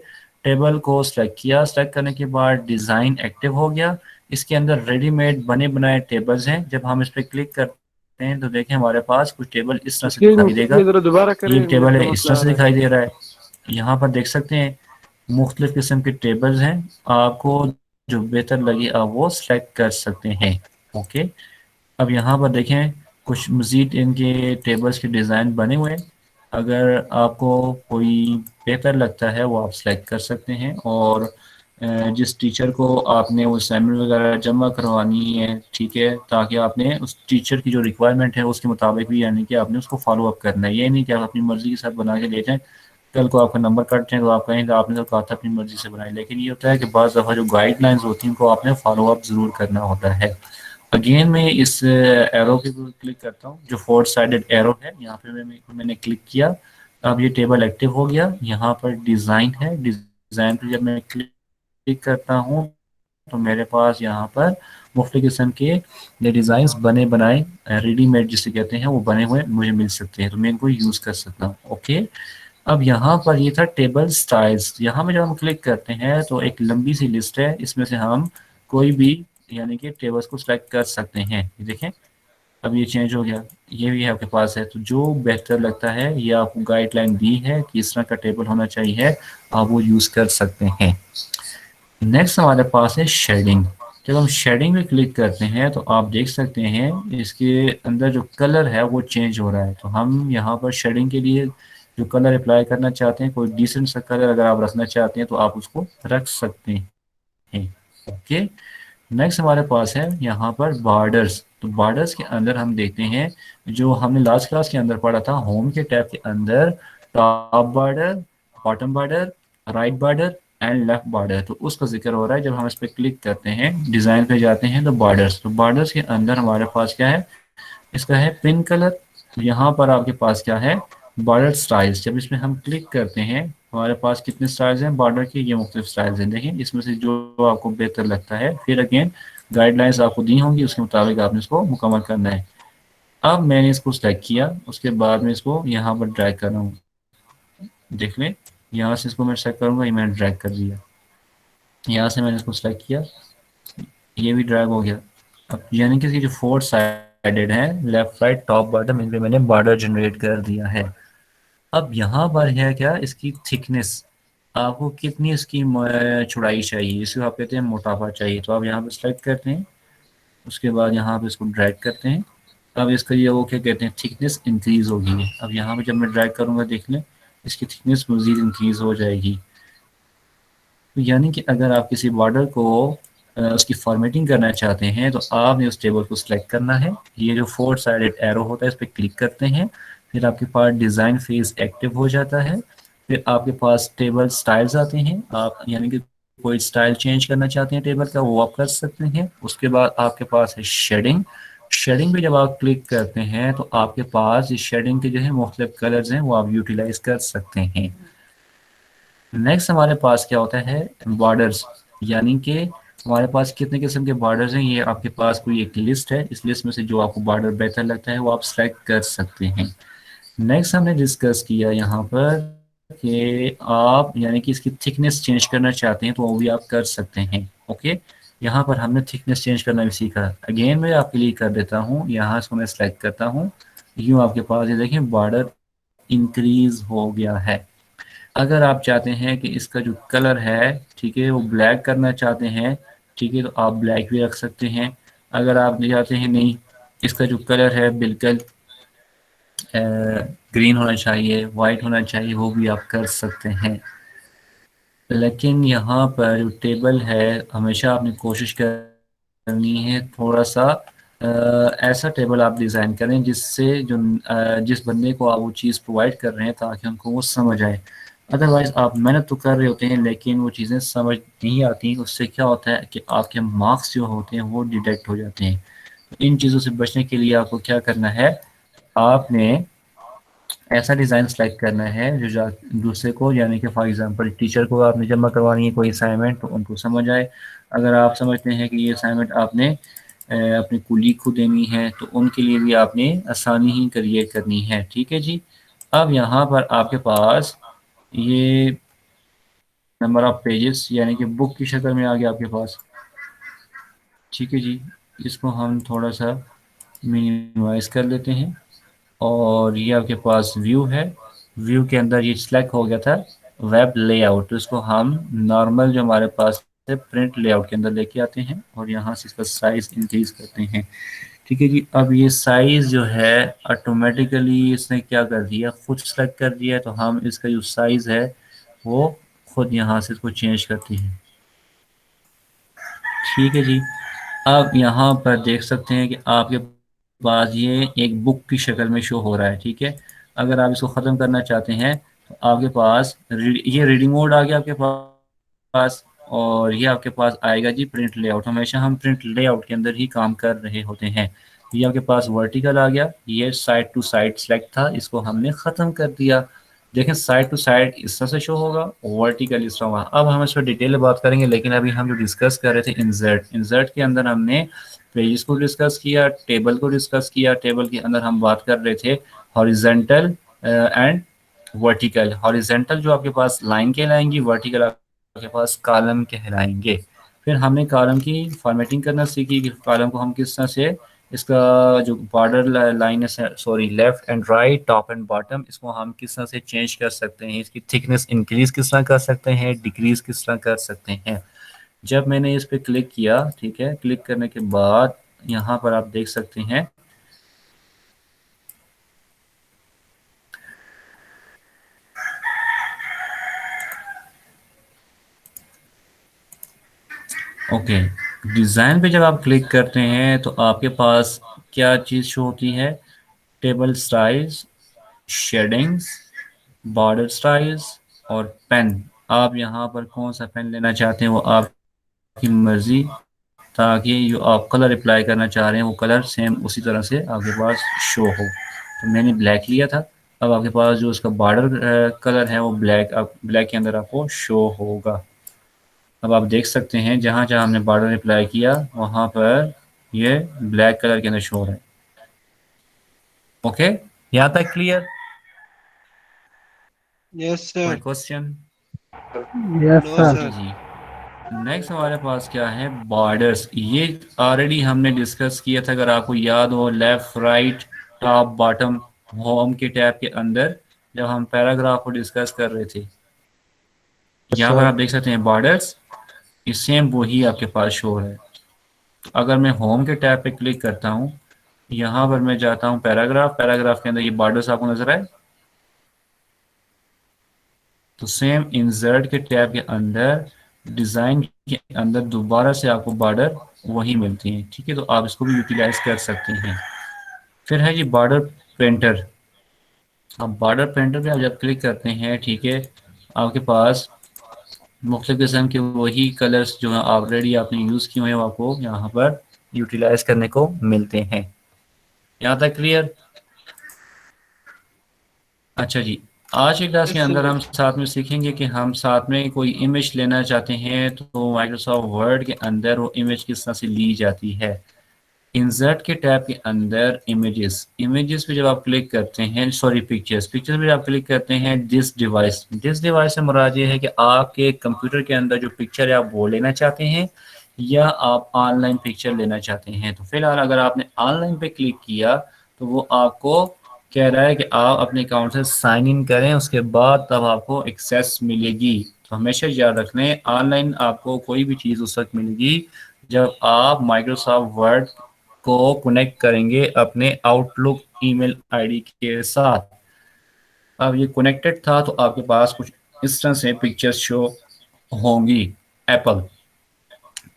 टेबल को सेलेक्ट किया, सेलेक्ट करने के बाद डिज़ाइन एक्टिव हो गया। इसके अंदर रेडीमेड बने बनाए टेबल्स हैं। जब हम इस पर क्लिक करते हैं तो देखें हमारे पास कुछ टेबल इस तरह से दिखाई एक्सक्यूज देगा। मी जरा दोबारा ये करें, टेबल नेट का है, इस तरह मसला आ से रहा है। दिखाई दे रहा है। यहाँ पर देख सकते हैं मुख्तलिफ किस्म के टेबल्स हैं। आपको जो बेहतर लगे आप वो सेलेक्ट कर सकते हैं। ओके, अब यहाँ पर देखें कुछ मज़ीद इनके टेबल्स के डिज़ाइन बने हुए हैं। अगर आपको कोई बेहतर लगता है वो आप सेलेक्ट कर सकते हैं। और जिस टीचर को आपने वो असाइनमेंट वगैरह जमा करवानी है, ठीक है, ताकि आपने उस टीचर की जो रिक्वायरमेंट है उसके मुताबिक भी, यानी कि आपने उसको फॉलो अप करना है। ये नहीं कि आप अपनी मर्ज़ी के साथ बना के ले जाएं, कल को आपका नंबर कट जाए तो आप कहें कि आपने तो कहा था अपनी मर्ज़ी से बनाए। लेकिन ये होता है कि बाज़ दफ़ा जो गाइडलाइंस होती हैं उनको आपने फॉलो अप ज़रूर करना होता है। अगेन मैं इस एरो के ऊपर क्लिक करता हूँ, जो फोर साइडेड एरो है, यहाँ पे मैंने क्लिक किया। अब ये टेबल एक्टिव हो गया। यहाँ पर डिज़ाइन है, डिज़ाइन पे जब मैं क्लिक करता हूँ तो मेरे पास यहाँ पर मुख्तलिफ किस्म के ये डिज़ाइंस बने बनाए रेडीमेड जिसे कहते हैं वो बने हुए मुझे मिल सकते हैं, तो मैं इनको यूज़ कर सकता हूँ। ओके, अब यहाँ पर ये था टेबल स्टाइल्स। यहाँ में जब हम क्लिक करते हैं तो एक लंबी सी लिस्ट है, इसमें से हम कोई भी यानी कि टेबल्स को सिलेक्ट कर सकते हैं। ये देखें, अब ये चेंज हो गया, ये भी आपके पास है। तो जो बेहतर लगता है, ये आपको गाइडलाइन दी है कि इस तरह का टेबल होना चाहिए, आप वो यूज़ कर सकते हैं। नेक्स्ट हमारे पास है शेडिंग। जब हम शेडिंग में क्लिक करते हैं तो आप देख सकते हैं इसके अंदर जो कलर है वो चेंज हो रहा है। तो हम यहाँ पर शेडिंग के लिए जो कलर अप्लाई करना चाहते हैं, कोई डिसेंट सा कलर अगर आप रखना चाहते हैं तो आप उसको रख सकते हैं। ओके, नेक्स्ट हमारे पास है यहाँ पर बॉर्डर्स। तो बॉर्डर्स के अंदर हम देखते हैं, जो हमने लास्ट क्लास के अंदर पढ़ा था, होम के टैब के अंदर top border, bottom border, right border and left border, तो उसका जिक्र हो रहा है। जब हम इस पर क्लिक करते हैं, डिज़ाइन पे जाते हैं, तो बॉर्डर्स, तो बॉर्डर्स के अंदर हमारे पास क्या है, इसका है पिन कलर। तो यहाँ पर आपके पास क्या है, बॉर्डर स्टाइल्स। जब इसमें हम क्लिक करते हैं, हमारे पास कितने स्टाइल्स हैं बॉर्डर के, ये मुख्तलिफ स्टाइल्स हैं। देखिए इसमें से जो आपको बेहतर लगता है, फिर अगेन गाइडलाइंस आपको दी होंगी, उसके मुताबिक आपने इसको मुकम्मल करना है। अब मैंने इसको सेलेक्ट किया, उसके बाद में इसको यहाँ पर ड्रैग कर रहा हूँ। देख लें, यहाँ से इसको मैं सेलेक्ट करूँगा, ये मैंने ड्रैग कर दिया। यहाँ से मैंने इसको सेलेक्ट किया, ये भी ड्रैग हो गया। अब यानी कि इसकी जो फोर साइडेड है, लेफ्ट राइट टॉप बॉटम, इन पे मैंने बॉर्डर जनरेट कर दिया है। अब यहाँ पर है क्या, इसकी थिकनेस, आपको कितनी इसकी चौड़ाई चाहिए, इसको आप कहते हैं मोटापा चाहिए। तो आप यहाँ पे सेलेक्ट करते हैं, उसके बाद यहाँ पे इसको ड्रैग करते हैं। अब इसका ये वो क्या कहते हैं, थिकनेस इंक्रीज होगी है। अब यहाँ पे जब मैं ड्रैग करूँगा, देख लें इसकी थिकनेस मज़ीद इंक्रीज हो जाएगी। तो यानी कि अगर आप किसी बॉर्डर को उसकी फॉर्मेटिंग करना चाहते हैं, तो आपने उस टेबल को सिलेक्ट करना है। ये जो फोर साइडेड एरो होता है, इस पर क्लिक करते हैं, फिर आपके पास डिज़ाइन फेज एक्टिव हो जाता है। फिर आपके पास टेबल स्टाइल्स आते हैं, आप यानी कि कोई स्टाइल चेंज करना चाहते हैं टेबल का, वो आप कर सकते हैं। उसके बाद आपके पास है शेडिंग। शेडिंग पे जब आप क्लिक करते हैं, तो आपके पास इस शेडिंग के जो है मुख्तलिफ कलर्स हैं, वो आप यूटिलाइज कर सकते हैं। नेक्स्ट हमारे पास क्या होता है, बॉर्डर्स, यानी कि हमारे पास कितने किस्म के बॉर्डर्स हैं, ये आपके पास कोई एक लिस्ट है। इस लिस्ट में से जो आपको बॉर्डर बेहतर लगता है वो आप सेलेक्ट कर सकते हैं। नेक्स्ट हमने डिस्कस किया यहाँ पर कि आप यानी कि इसकी थिकनेस चेंज करना चाहते हैं, तो वो भी आप कर सकते हैं। ओके, यहाँ पर हमने थिकनेस चेंज करना भी सीखा। अगेन मैं आपके लिए कर देता हूँ, यहाँ से मैं सेलेक्ट करता हूँ, यूँ आपके पास ये देखें बॉर्डर इंक्रीज हो गया है। अगर आप चाहते हैं कि इसका जो कलर है, ठीक है, वो ब्लैक करना चाहते हैं, ठीक है, तो आप ब्लैक भी रख सकते हैं। अगर आप चाहते हैं नहीं, इसका जो कलर है बिल्कुल ग्रीन होना चाहिए, वाइट होना चाहिए, वो भी आप कर सकते हैं। लेकिन यहाँ पर जो टेबल है, हमेशा आपने कोशिश करनी है थोड़ा सा ऐसा टेबल आप डिज़ाइन करें जिससे जो जिस बंदे को आप वो चीज़ प्रोवाइड कर रहे हैं, ताकि उनको वो समझ आए। अदरवाइज़ आप मेहनत तो कर रहे होते हैं, लेकिन वो चीज़ें समझ नहीं आती। उससे क्या होता है कि आपके मार्क्स जो होते हैं वो डिडक्ट हो जाते हैं। तो इन चीज़ों से बचने के लिए आपको क्या करना है, आपने ऐसा डिज़ाइन सेलेक्ट करना है जो दूसरे को, यानी कि फॉर एग्जांपल टीचर को आपने जमा करवानी है कोई असाइनमेंट, तो उनको समझ आए। अगर आप समझते हैं कि ये असाइनमेंट आपने अपने कुलीग को देनी है, तो उनके लिए भी आपने आसानी ही क्रिएट करनी है। ठीक है जी। अब यहाँ पर आपके पास ये नंबर ऑफ पेजेस, यानी कि बुक की शक्ल में आ गया आपके पास। ठीक है जी, इसको हम थोड़ा सा मिनिमाइज कर लेते हैं। और ये आपके पास व्यू है, व्यू के अंदर ये सिलेक्ट हो गया था वेब लेआउट, तो इसको हम नॉर्मल जो हमारे पास है प्रिंट लेआउट के अंदर लेके आते हैं, और यहाँ से इसका साइज इंक्रीज करते हैं। ठीक है जी। अब ये साइज जो है ऑटोमेटिकली इसने क्या कर दिया, खुद सेलेक्ट कर दिया, तो हम इसका जो साइज है वो खुद यहाँ से इसको चेंज करते हैं। ठीक है जी। अब यहाँ पर देख सकते हैं कि आपके पास ये एक बुक की शक्ल में शो हो रहा है। ठीक है, अगर आप इसको ख़त्म करना चाहते हैं, तो आपके पास ये रीडिंग मोड आ गया आपके पास, और ये आपके पास आएगा जी प्रिंट लेआउट। हमेशा हम प्रिंट लेआउट के अंदर ही काम कर रहे होते हैं। ये आपके पास वर्टिकल आ गया, ये साइड टू साइड सेलेक्ट था, इसको हमने ख़त्म कर दिया। देखें साइड टू साइड इस तरह से शो होगा, वर्टिकल इस तरह होगा। अब हम इस पर डिटेल में बात करेंगे, लेकिन अभी हम जो डिस्कस कर रहे थे इंसर्ट के अंदर हमने पेजेस को डिस्कस किया, टेबल को डिस्कस किया। टेबल के अंदर हम बात कर रहे थे हॉरिजेंटल एंड वर्टिकल। हॉरिजेंटल जो आपके पास लाइन कहलाएंगी, वर्टिकल आपके पास कॉलम कहलाएंगे। फिर हमने कॉलम की फॉर्मेटिंग करना सीखी कि कॉलम को हम किस तरह से इसका जो बॉर्डर लाइन है, sorry, left and right, top and bottom, इसको हम किस तरह से चेंज कर सकते हैं, इसकी थिकनेस इंक्रीज किस तरह कर सकते हैं, डिक्रीज किस तरह कर सकते हैं। जब मैंने इस पर क्लिक किया, ठीक है, क्लिक करने के बाद यहाँ पर आप देख सकते हैं ओके, डिज़ाइन पे जब आप क्लिक करते हैं तो आपके पास क्या चीज़ शो होती है, table styles, shadings, border styles और पेन। आप यहाँ पर कौन सा पेन लेना चाहते हैं वो आपकी मर्जी, ताकि जो आप कलर अप्लाई करना चाह रहे हैं वो कलर सेम उसी तरह से आपके पास शो हो। तो मैंने ब्लैक लिया था। अब आपके पास जो उसका बॉर्डर कलर है वो ब्लैक, आप ब्लैक के अंदर आपको शो होगा। अब आप देख सकते हैं जहाँ जहाँ हमने बॉर्डर अप्लाई किया वहाँ पर ये ब्लैक कलर के अंदर शो हो रहा है। ओके, यहाँ तक क्लियर? यस कोई sir. Question? Yes no sir. Sir. जी, नेक्स्ट हमारे पास क्या है, बॉर्डर्स। ये ऑलरेडी हमने डिस्कस किया था, अगर आपको याद हो, left right top bottom home के टैब के अंदर जब हम पैराग्राफ को डिस्कस कर रहे थे। यहाँ पर सर आप देख सकते हैं बॉर्डर्स, ये सेम वही आपके पास शो है। अगर मैं होम के टैब पे क्लिक करता हूँ, यहाँ पर मैं जाता हूँ पैराग्राफ, पैराग्राफ के अंदर ये बॉर्डर्स आपको नजर आए, तो सेम इंसर्ट के टैब के अंदर डिज़ाइन के अंदर दोबारा से आपको बॉर्डर वही मिलती हैं। ठीक है, तो आप इसको भी यूटिलाइज कर सकते हैं। फिर है ये बॉर्डर पेंटर। अब बॉर्डर पेंटर पे आप जब क्लिक करते हैं, ठीक है, आपके पास मुख्तलिफ किस्म के वही कलर्स जो है ऑलरेडी आपने यूज़ किए हुए हैं वो आपको यहाँ पर यूटिलाइज करने को मिलते हैं। यहाँ तक क्लियर? अच्छा जी, आज की क्लास के यस अंदर सर। हम साथ में सीखेंगे कि हम साथ में कोई इमेज लेना चाहते हैं तो माइक्रोसॉफ्ट वर्ड के अंदर वो इमेज किस तरह से ली जाती है। इंसर्ट के टैब के अंदर इमेजेस, इमेजेस पे जब आप क्लिक करते हैं, सॉरी पिक्चर्स, पिक्चर्स पे आप क्लिक करते हैं, दिस डिवाइस, दिस डिवाइस से मुराद ये है कि आपके कंप्यूटर के अंदर जो पिक्चर है आप वो लेना चाहते हैं या आप ऑनलाइन पिक्चर लेना चाहते हैं। तो फिलहाल अगर आपने ऑनलाइन पे क्लिक किया तो वो आपको कह रहा है कि आप अपने अकाउंट से साइन इन करें, उसके बाद तब आपको एक्सेस मिलेगी। तो हमेशा याद रख लें, ऑनलाइन आपको कोई भी चीज़ उस वक्त मिलेगी जब आप माइक्रोसॉफ्ट वर्ड को कनेक्ट करेंगे अपने आउटलुक ईमेल आईडी के साथ। अब ये कनेक्टेड था तो आपके पास कुछ इस तरह से पिक्चर्स शो होंगी। एप्पल,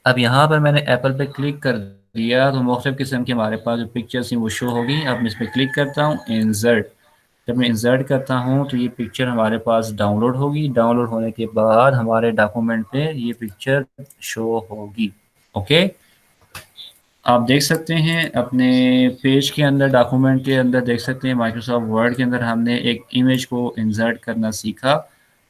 अब यहाँ पर मैंने एप्पल पे क्लिक कर दिया तो मुख्तलिफ किस्म की हमारे पास जो पिक्चर्स हैं वो शो होगी। अब मैं इस पर क्लिक करता हूँ, इंसर्ट। जब मैं इंसर्ट करता हूँ तो ये पिक्चर हमारे पास डाउनलोड होगी। डाउनलोड होने के बाद हमारे डॉक्यूमेंट पे ये पिक्चर शो होगी। ओके, आप देख सकते हैं अपने पेज के अंदर, डॉक्यूमेंट के अंदर देख सकते हैं माइक्रोसॉफ्ट वर्ड के अंदर हमने एक इमेज को इंसर्ट करना सीखा।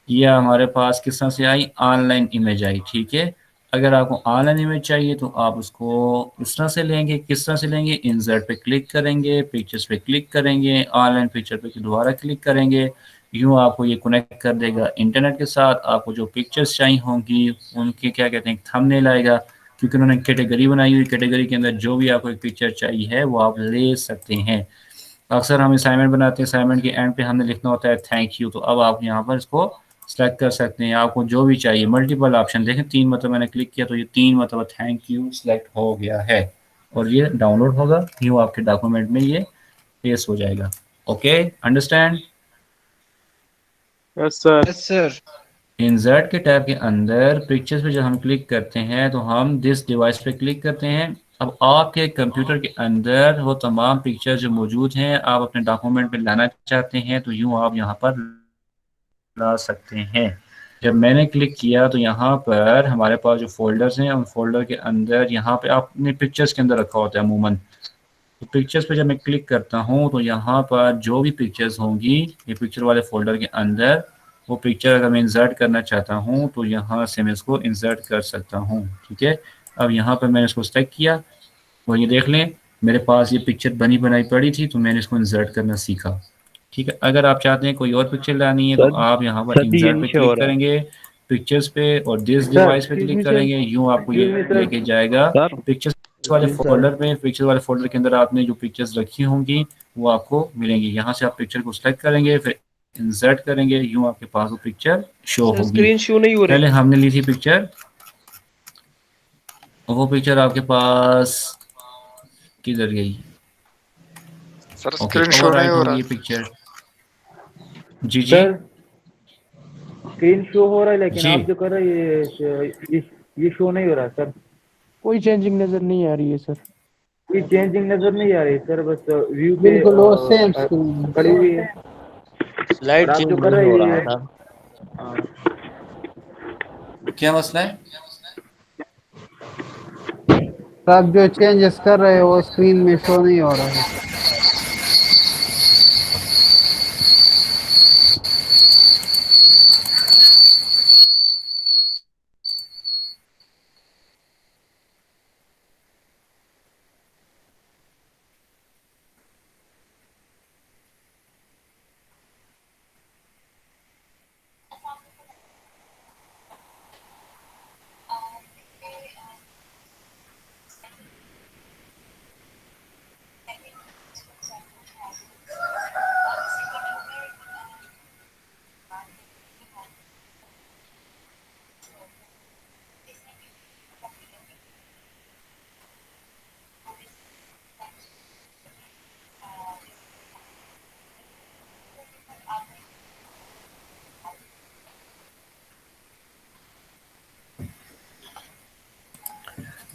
यह हमारे पास किस तरह से आई, ऑनलाइन इमेज आई। ठीक है, अगर आपको ऑनलाइन इमेज चाहिए तो आप उसको इस तरह से लेंगे। किस तरह से लेंगे, इंसर्ट पे क्लिक करेंगे, पिक्चर्स पे क्लिक करेंगे, ऑनलाइन पिक्चर पे दोबारा क्लिक करेंगे, यूँ आपको ये कनेक्ट कर देगा इंटरनेट के साथ। आपको जो पिक्चर्स चाहिए होंगी उनके क्या कहते हैं, थंबनेल आएगा, क्योंकि उन्होंने कैटेगरी बनाई हुई, कैटेगरी के अंदर जो भी आपको एक पिक्चर चाहिए है वो आप ले सकते हैं। अक्सर हम असाइनमेंट बनाते हैं, असाइनमेंट के एंड पे हमने लिखना होता है थैंक यू, तो अब आप यहाँ पर इसको सेलेक्ट कर सकते हैं, आपको जो भी चाहिए। मल्टीपल ऑप्शन देखें, 3 मतलब मैंने क्लिक किया तो ये 3 मतलब थैंक यू सेलेक्ट हो गया है और ये डाउनलोड होगा, यूँ आपके डॉक्यूमेंट में ये पेस्ट हो जाएगा। Okay, understand? Yes sir. Yes sir. Insert के टैब के अंदर पिक्चर्स पे जब हम क्लिक करते हैं तो हम दिस डिवाइस पे क्लिक करते हैं। अब आपके कंप्यूटर के अंदर वो तमाम पिक्चर जो मौजूद हैं आप अपने डॉक्यूमेंट पे लाना चाहते हैं तो यूँ आप यहाँ पर ला सकते हैं। जब मैंने क्लिक किया तो यहाँ पर हमारे पास जो फोल्डर्स हैं उन फोल्डर के अंदर यहाँ पे आपने पिक्चर्स के अंदर रखा होता है अमूमन, तो पिक्चर्स पे जब मैं क्लिक करता हूँ तो यहाँ पर जो भी पिक्चर्स होंगी ये पिक्चर वाले फोल्डर के अंदर, वो पिक्चर अगर मैं इंसर्ट करना चाहता हूँ तो यहाँ से मैं इसको इंसर्ट कर सकता हूँ। ठीक है, अब यहाँ पर मैंने इसको सेलेक्ट किया और ये देख लें मेरे पास ये पिक्चर बनी बनाई पड़ी थी तो मैंने इसको इंसर्ट करना सीखा। ठीक है, अगर आप चाहते हैं कोई और पिक्चर लानी है तो आप यहाँ पर सर जी ये इंसर्ट पे नीचे हो क्लिक रहा है। करेंगे, पिक्चर्स पे और दिस सर डिवाइस पे एक्सक्यूज क्लिक मी सर, करेंगे, यूँ आपको ये एक्सक्यूज मी सर, लेके जाएगा सर पिक्चर्स वाले जी सर। फोल्डर में, पिक्चर वाले फोल्डर के अंदर आपने जो पिक्चर्स रखी होंगी वो आपको मिलेंगी। यहाँ से आप पिक्चर को सेलेक्ट करेंगे, फिर इंसर्ट करेंगे, यूँ आपके पास वो पिक्चर शो सर होगी। स्क्रीन शो नहीं हो रही। पहले हमने ली थी पिक्चर, वो पिक्चर आपके पास किधर गई? सर ओके, स्क्रीन शो नहीं ओवरराइट हो होगी रहा। ये पिक्चर। जी जी सर स्क्रीन शो हो रहा है लेकिन जी। आप जो कर रहे हैं ये शो नहीं हो रहा सर। कोई चेंजिंग नजर नहीं आ रही है सर। कोई चेंजिंग नजर नहीं आ रही सर, बस व्यू पे बिल्कुल वो सेम स्क्रीन खड़ी हुई है। स्लाइड और आप चेंज जो कर नहीं रहे हो हैं रहा था। हाँ, क्या मसला है? आप जो चेंजेस कर रहे हो वो स्क्रीन में शो नहीं हो रहा है।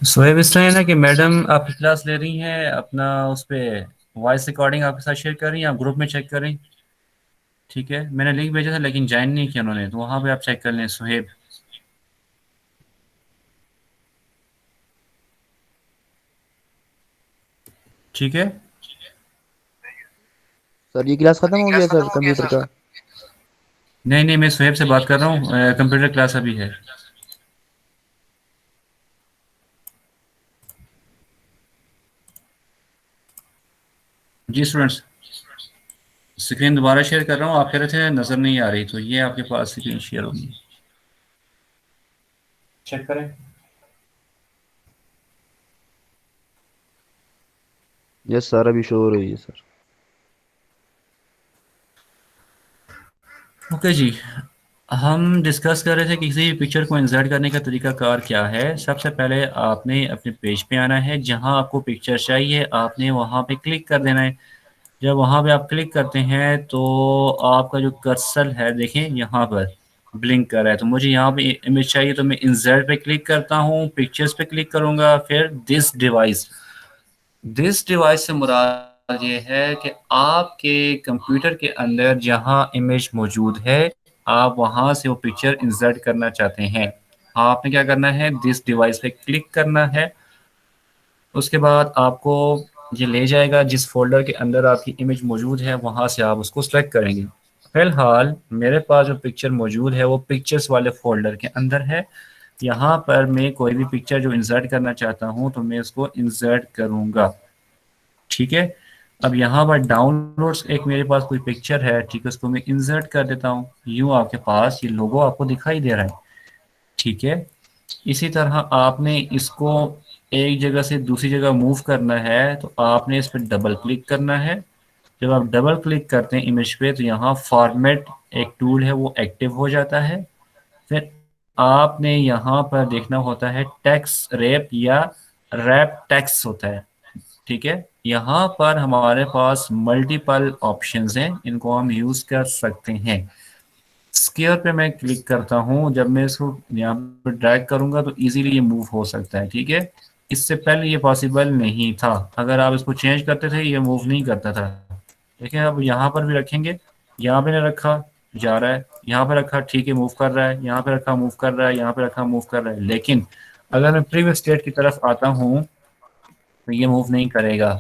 सोएब इस तरह है ना कि मैडम आपकी क्लास ले रही हैं, अपना उस पे वॉइस रिकॉर्डिंग आपके साथ शेयर कर रही हैं, आप ग्रुप में चेक करें। ठीक है, मैंने लिंक भेजा था लेकिन ज्वाइन नहीं किया उन्होंने, तो वहाँ पे आप चेक कर लें सोहेब। ठीक है, सर ये क्लास खत्म हो गया सर कंप्यूटर का। नहीं नहीं, मैं सोहेब से बात कर रहा हूँ, कंप्यूटर क्लास अभी है। जी स्टूडेंट्स, स्क्रीन दोबारा शेयर कर रहा हूँ, आप कह रहे थे नज़र नहीं आ रही, तो ये आपके पास स्क्रीन शेयर होगी, चेक करें। यस सर अभी शो हो रही है सर। ओके जी, हम डिस्कस कर रहे थे कि किसी भी पिक्चर को इंसर्ट करने का तरीकाकार क्या है। सबसे पहले आपने अपने पेज पे आना है, जहां आपको पिक्चर चाहिए आपने वहां पे क्लिक कर देना है। जब वहां पे आप क्लिक करते हैं तो आपका जो कर्सर है देखें यहाँ पर ब्लिंक कर रहा है, तो मुझे यहाँ पे इमेज चाहिए, तो मैं इंसर्ट पे क्लिक करता हूँ, पिक्चर्स पे क्लिक करूंगा, फिर दिस डिवाइस से मुराद ये है कि आपके कंप्यूटर के अंदर जहां इमेज मौजूद है आप वहां से वो पिक्चर इंसर्ट करना चाहते हैं। आपने क्या करना है, दिस डिवाइस पे क्लिक करना है, उसके बाद आपको ये ले जाएगा जिस फोल्डर के अंदर आपकी इमेज मौजूद है, वहां से आप उसको सेलेक्ट करेंगे। फिलहाल मेरे पास जो पिक्चर मौजूद है वो पिक्चर्स वाले फोल्डर के अंदर है। यहाँ पर मैं कोई भी पिक्चर जो इंसर्ट करना चाहता हूँ तो मैं उसको इंसर्ट करूँगा। ठीक है, अब यहाँ पर डाउनलोड्स एक मेरे पास कोई पिक्चर है, ठीक है, उसको मैं इंसर्ट कर देता हूँ, यूँ आपके पास ये लोगो आपको दिखाई दे रहा है। ठीक है, इसी तरह आपने इसको एक जगह से दूसरी जगह मूव करना है तो आपने इस पर डबल क्लिक करना है। जब आप डबल क्लिक करते हैं इमेज पे तो यहाँ फॉर्मेट एक टूल है वो एक्टिव हो जाता है। फिर आपने यहाँ पर देखना होता है टेक्स्ट रैप या रैप टेक्स्ट होता है। ठीक है, यहाँ पर हमारे पास मल्टीपल ऑप्शंस हैं, इनको हम यूज़ कर सकते हैं। स्क्वायर पे मैं क्लिक करता हूँ, जब मैं इसको यहाँ पे ड्रैग करूँगा तो इजीली ये मूव हो सकता है। ठीक है, इससे पहले ये पॉसिबल नहीं था, अगर आप इसको चेंज करते थे ये मूव नहीं करता था। देखिए अब यहाँ पर भी रखेंगे, यहाँ पे ने रखा जा रहा है, यहाँ पे रखा ठीक है मूव कर रहा है, यहाँ पे रखा मूव कर रहा है, यहाँ पे रखा मूव कर रहा है। लेकिन अगर मैं प्रीवियस स्टेट की तरफ आता हूँ तो ये मूव नहीं करेगा।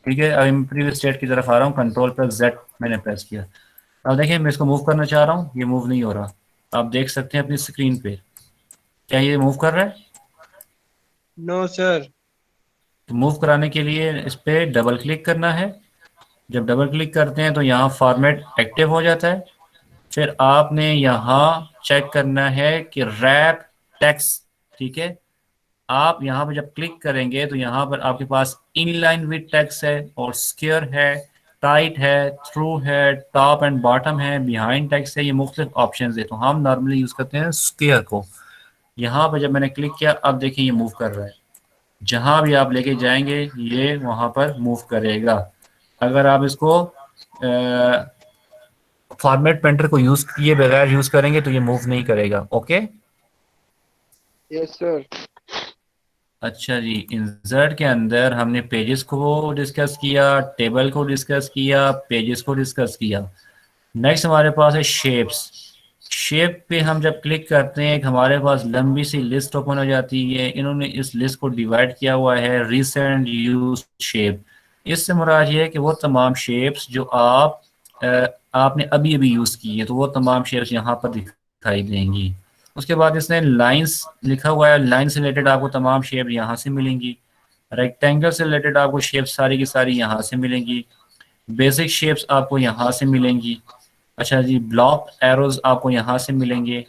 ठीक है, अब मैं प्रीवियस स्टेट की तरफ आ रहा हूँ, कंट्रोल पर जेड मैंने प्रेस किया, अब देखिए मैं इसको मूव करना चाह रहा हूँ, ये मूव नहीं हो रहा। आप देख सकते हैं अपनी स्क्रीन पे, क्या ये मूव कर रहा है? No sir. तो मूव कराने के लिए इस पे डबल क्लिक करना है। जब डबल क्लिक करते हैं तो यहाँ फॉर्मेट एक्टिव हो जाता है। फिर आपने यहाँ चेक करना है कि रैप टेक्स्ट, ठीक है, आप यहाँ पर जब क्लिक करेंगे तो यहाँ पर आपके पास इनलाइन विद टेक्स्ट है और स्क्वायर है, टाइट है, थ्रू है, टॉप एंड बॉटम है, बिहाइंड टेक्स्ट है, ये मुख्तलिफ ऑप्शन है। तो हम नॉर्मली यूज करते हैं स्क्वायर को। यहाँ पर जब मैंने क्लिक किया, अब देखिए ये मूव कर रहा है, जहां भी आप लेके जाएंगे ये वहां पर मूव करेगा। अगर आप इसको फॉर्मेट पेंटर को यूज किए बगैर यूज करेंगे तो ये मूव नहीं करेगा। Okay, yes sir. अच्छा जी, इंसर्ट के अंदर हमने पेजेस को डिस्कस किया, टेबल को डिस्कस किया, पेजेस को डिस्कस किया। नेक्स्ट हमारे पास है शेप्स। शेप पे हम जब क्लिक करते हैं हमारे पास लंबी सी लिस्ट ओपन हो जाती है। इन्होंने इस लिस्ट को डिवाइड किया हुआ है रिसेंट यूज शेप। इससे मुराद ये है कि वो तमाम शेप्स जो आपने अभी अभी यूज़ की है, तो वो तमाम शेप्स यहाँ पर दिखाई देंगी। उसके बाद इसने लाइंस लिखा हुआ है, लाइन से रिलेटेड आपको तमाम शेप यहाँ से मिलेंगी। रेक्टेंगल से रिलेटेड आपको शेप सारी की सारी यहाँ से मिलेंगी। बेसिक शेप्स आपको यहाँ से मिलेंगी। अच्छा जी, ब्लॉक एरोज आपको यहाँ से मिलेंगे।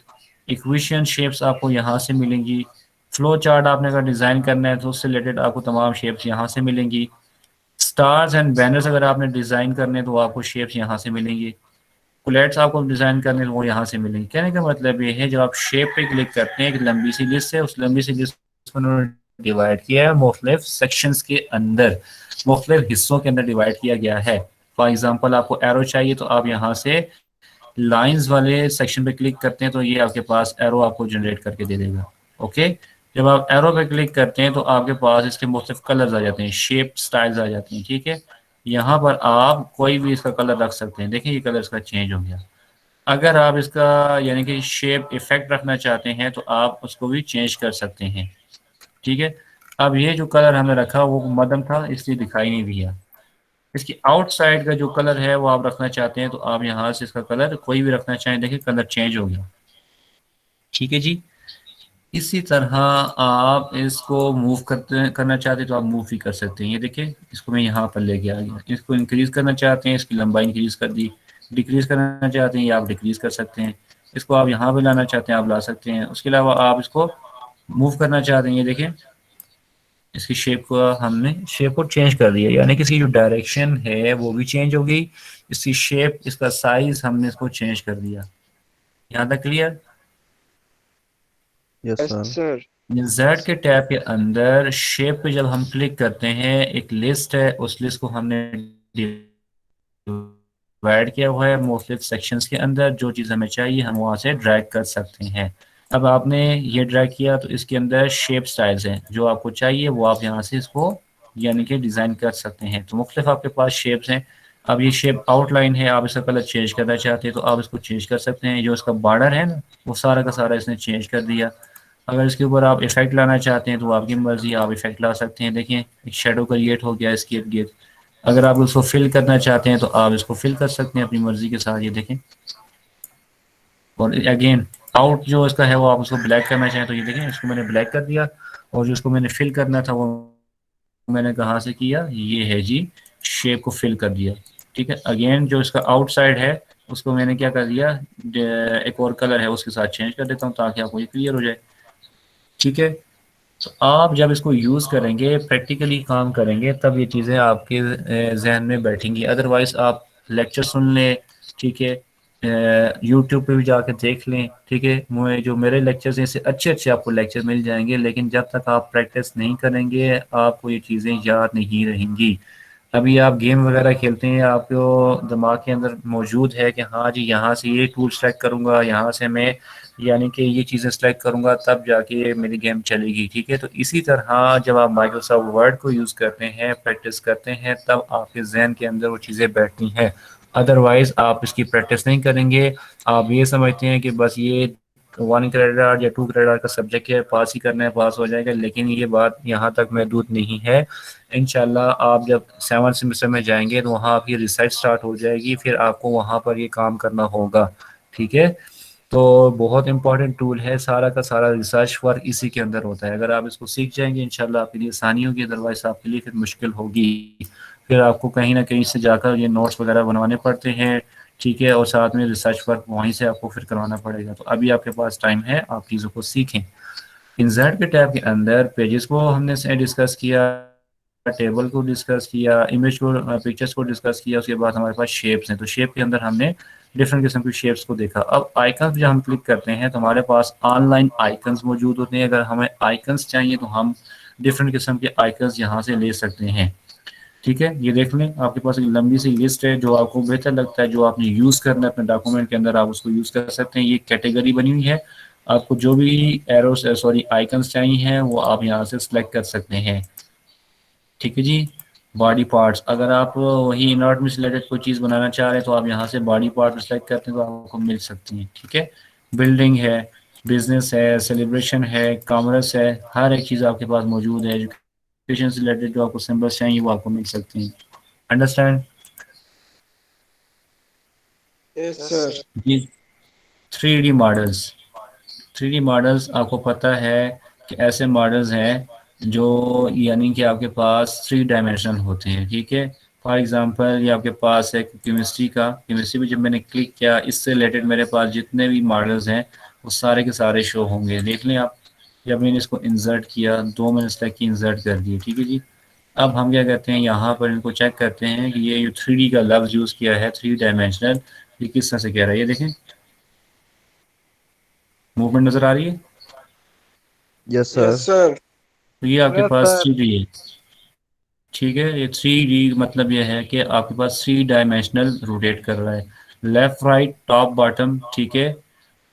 इक्वेशन शेप्स आपको यहाँ से मिलेंगी। फ्लो चार्ट आपने अगर डिज़ाइन करना है तो उससे रिलेटेड आपको तमाम शेप्स यहाँ से मिलेंगी। स्टार्स एंड बैनर्स अगर आपने डिज़ाइन करने तो आपको शेप्स यहाँ से मिलेंगी। बुलेट्स आपको डिज़ाइन करने तो वो यहाँ से मिलेंगे। कहने का मतलब ये है, जब आप शेप पे क्लिक करते हैं, एक लंबी सी लिस्ट है, उस लंबी सी लिस्ट को उन्होंने डिवाइड किया है मुख्तलिफ सेक्शंस के अंदर, मुख्तलिफ हिस्सों के अंदर डिवाइड किया गया है। फॉर एग्जांपल आपको एरो चाहिए तो आप यहाँ से लाइंस वाले सेक्शन पे क्लिक करते हैं तो ये आपके पास एरो आपको जनरेट करके दे देगा। ओके, जब आप एरो पे क्लिक करते हैं तो आपके पास इसके मुख्तलिफ कलर्स आ जाते हैं, शेप स्टाइल्स आ जाती हैं। ठीक है, यहाँ पर आप कोई भी इसका कलर रख सकते हैं। देखिए ये कलर इसका चेंज हो गया। अगर आप इसका यानी कि शेप इफेक्ट रखना चाहते हैं तो आप उसको भी चेंज कर सकते हैं। ठीक है, अब ये जो कलर हमने रखा वो मध्यम था इसलिए दिखाई नहीं दिया। इसकी आउटसाइड का जो कलर है वो आप रखना चाहते हैं तो आप यहाँ से इसका कलर कोई भी रखना चाहें, देखिए कलर चेंज हो गया। ठीक है जी, इसी तरह आप इसको मूव करना चाहते हैं तो आप मूव भी कर सकते हैं। ये देखिए इसको मैं यहाँ पर लेके आ गया। इसको इंक्रीज करना चाहते हैं, इसकी लंबाई इंक्रीज कर दी। डिक्रीज करना चाहते हैं ये आप डिक्रीज कर सकते हैं। इसको आप यहाँ पे लाना चाहते हैं आप ला सकते हैं। उसके अलावा आप इसको मूव करना चाहते हैं, ये देखें इसकी शेप को हमने शेप को चेंज कर दिया, यानी कि इसकी जो डायरेक्शन है वो भी चेंज हो गई। इसकी शेप, इसका साइज हमने इसको चेंज कर दिया। यहाँ तक clear? Yes yes sir. Sir. Insert के टैब के अंदर शेप पे जब हम क्लिक करते हैं, एक लिस्ट है, उस लिस्ट को हमने डिवाइड किया हुआ है मुख्तलिफ सेक्शंस के अंदर। जो चीज़ हमें चाहिए हम वहाँ से ड्रैग कर सकते हैं। अब आपने ये ड्रैग किया तो इसके अंदर शेप स्टाइल्स हैं, जो आपको चाहिए वो आप यहाँ से इसको यानी कि डिज़ाइन कर सकते हैं। तो मुख्तलिफ आपके पास शेप्स हैं। अब ये शेप आउटलाइन है, आप इसका कलर चेंज करना चाहते हैं तो आप इसको चेंज कर सकते हैं। जो इसका बॉर्डर है ना, वो सारा का सारा इसने चेंज कर दिया। अगर इसके ऊपर आप इफेक्ट लाना चाहते हैं तो आपकी मर्जी, आप इफेक्ट ला सकते हैं। देखिए एक शेडो क्रिएट हो गया, स्केप गेट। अगर आप उसको फिल करना चाहते हैं तो आप इसको फिल कर सकते हैं अपनी मर्जी के साथ। ये देखें, और अगेन आउट जो इसका है वो आप उसको ब्लैक करना चाहें तो ये देखें इसको मैंने ब्लैक कर दिया। और जो इसको मैंने फिल करना था वो मैंने कहाँ से किया, ये है जी, शेप को फिल कर दिया। ठीक है, अगेन जो इसका आउटसाइड है उसको मैंने क्या कर दिया, एक और कलर है उसके साथ चेंज कर देता हूँ ताकि आपको ये क्लियर हो जाए। ठीक है, तो आप जब इसको यूज़ करेंगे, प्रैक्टिकली काम करेंगे, तब ये चीज़ें आपके जहन में बैठेंगी। अदरवाइज आप लेक्चर सुन लें, ठीक है, यूट्यूब पे भी जाकर देख लें। ठीक है, जो मेरे लेक्चर्स हैं इससे अच्छे अच्छे आपको लेक्चर मिल जाएंगे, लेकिन जब तक आप प्रैक्टिस नहीं करेंगे आपको ये चीज़ें याद नहीं रहेंगी। अभी आप गेम वगैरह खेलते हैं, आपको दिमाग के अंदर मौजूद है कि हाँ जी यहाँ से ये टूल सेलेक्ट करूँगा, यहाँ से मैं यानी कि ये चीज़ें सेलेक्ट करूँगा, तब जाके मेरी गेम चलेगी। ठीक है, तो इसी तरह जब आप माइक्रोसॉफ्ट वर्ड को यूज़ करते हैं, प्रैक्टिस करते हैं, तब आपके जहन के अंदर वो चीज़ें बैठती हैं। अदरवाइज आप इसकी प्रैक्टिस नहीं करेंगे, आप ये समझते हैं कि बस ये 1 क्रेडिट या 2 क्रेडिट का सब्जेक्ट है, पास ही करना है, पास हो जाएगा। लेकिन ये बात यहाँ तक महदूद नहीं है। इंशाल्लाह आप जब 7th सेमेस्टर में जाएंगे तो वहाँ आपकी रिसर्च स्टार्ट हो जाएगी, फिर आपको वहाँ पर ये काम करना होगा। ठीक है, तो बहुत इंपॉर्टेंट टूल है, सारा का सारा रिसर्च वर्क इसी के अंदर होता है। अगर आप इसको सीख जाएंगे इंशाल्लाह आपके लिए आसानी होगी, अदरवाइज आपके लिए फिर मुश्किल होगी। फिर आपको कहीं ना कहीं से जाकर ये नोट्स वगैरह बनवाने पड़ते हैं। ठीक है, और साथ में रिसर्च वर्क वहीं से आपको फिर करवाना पड़ेगा। तो अभी आपके पास टाइम है, आप चीज़ों को सीखें। इंसर्ट के टैब के अंदर पेजेस को हमने डिस्कस किया, टेबल को डिस्कस किया, इमेज को, पिक्चर्स को डिस्कस किया। उसके बाद हमारे पास शेप्स हैं, तो शेप के अंदर हमने डिफरेंट किस्म की शेप्स को देखा। अब आइकन्स जब हम क्लिक करते हैं तो हमारे पास ऑनलाइन आइकन्स मौजूद होते हैं। अगर हमें आइकन्स चाहिए तो हम डिफरेंट किस्म के आइकन्स यहाँ से ले सकते हैं। ठीक है, ये देख लें, आपके पास एक लंबी सी लिस्ट है, जो आपको बेहतर लगता है, जो आपने यूज़ करना है अपने डॉक्यूमेंट के अंदर, आप उसको यूज़ कर सकते हैं। ये कैटेगरी बनी हुई है, आपको जो भी एरोस सॉरी आइकन्स चाहिए हैं वो आप यहाँ से सिलेक्ट कर सकते हैं। ठीक है जी। बॉडी पार्ट्स, अगर आप वही इनर्ट में रिलेटेड कोई चीज़ बनाना चाह रहे हैं तो आप यहाँ से बॉडी पार्ट सेलेक्ट करते हैं तो आपको मिल सकती हैं। ठीक है, बिल्डिंग है, बिजनेस है, सेलिब्रेशन है, कॉमर्स है, हर एक चीज़ आपके पास मौजूद है। एजुकेशन से रिलेटेड जो आपको सिंबल्स चाहिए वो आपको मिल सकते हैं। Understand Yes, sir. जी। 3D मॉडल्स, 3D मॉडल्स आपको पता है कि ऐसे मॉडल्स हैं जो यानी कि आपके पास 3 डायमेंशनल होते हैं। ठीक है, फॉर एग्जांपल ये आपके पास है केमिस्ट्री में जब मैंने क्लिक किया, इससे रिलेटेड मेरे पास जितने भी मॉडल्स हैं वो सारे के सारे शो होंगे। देख लें आप, जब मैंने इसको इंसर्ट किया 2 मिनट तक की इंसर्ट कर दिए। ठीक है जी। अब हम क्या करते हैं, यहाँ पर इनको चेक करते हैं कि ये जो 3D का लफ्ज़ यूज़ किया है 3 डायमेंशनल, ये किस तरह से कह रहा है। ये देखें, मूवमेंट नज़र आ रही है। Yes sir. Yes, sir. तो ये आपके यस पास सर। 3D है। ठीक है, ये 3D मतलब ये है कि आपके पास 3 डायमेंशनल रोटेट कर रहा है, लेफ्ट राइट टॉप बॉटम। ठीक है,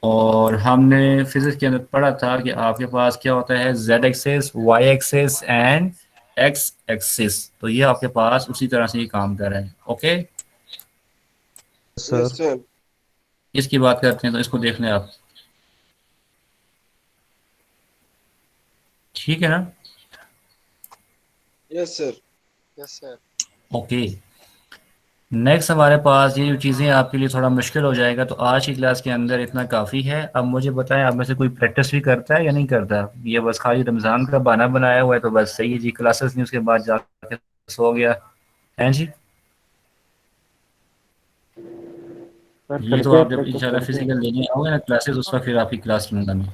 और हमने फिजिक्स के अंदर पढ़ा था कि आपके पास क्या होता है, Z axis, Y axis and X axis. तो ये आपके पास उसी तरह से ये काम कर रहा है। Okay, Yes, sir. sir. इसकी बात करते हैं तो इसको देख लें आप। ठीक है ना। Yes, sir. Yes sir. Okay, next हमारे पास ये जो चीज़ें आपके लिए थोड़ा मुश्किल हो जाएगा, तो आज की क्लास के अंदर इतना काफ़ी है। अब मुझे बताएं, आप में से कोई प्रैक्टिस भी करता है या नहीं करता? ये बस खाली रमज़ान का बहाना बनाया हुआ है तो बस सही है जी, क्लासेस नहीं, उसके बाद जाकर सो गया है जी। सर ये तो करते हैं, आप जब प्रैक्टिस इंशाल्लाह करते हैं। फिजिकल लेने आओगे ना क्लासेस, उस वक्त फिर आपकी क्लास लूँगा मैं।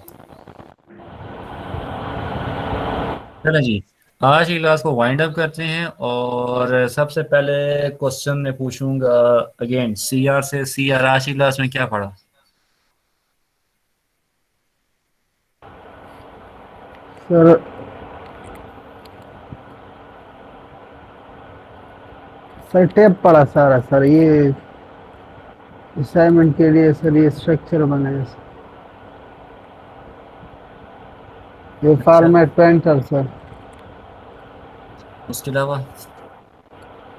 चलें जी, आज की क्लास को वाइंड अप करते हैं। और सबसे पहले क्वेश्चन मैं पूछूंगा अगेन सीआर से। सीआर आज की क्लास में क्या पढ़ा? सर सर टेप पड़ा सारा सर, ये असाइनमेंट के लिए सर ये स्ट्रक्चर बनाया सर, ये अच्छा, फॉर्मेट पेंटर सर। उसके अलावा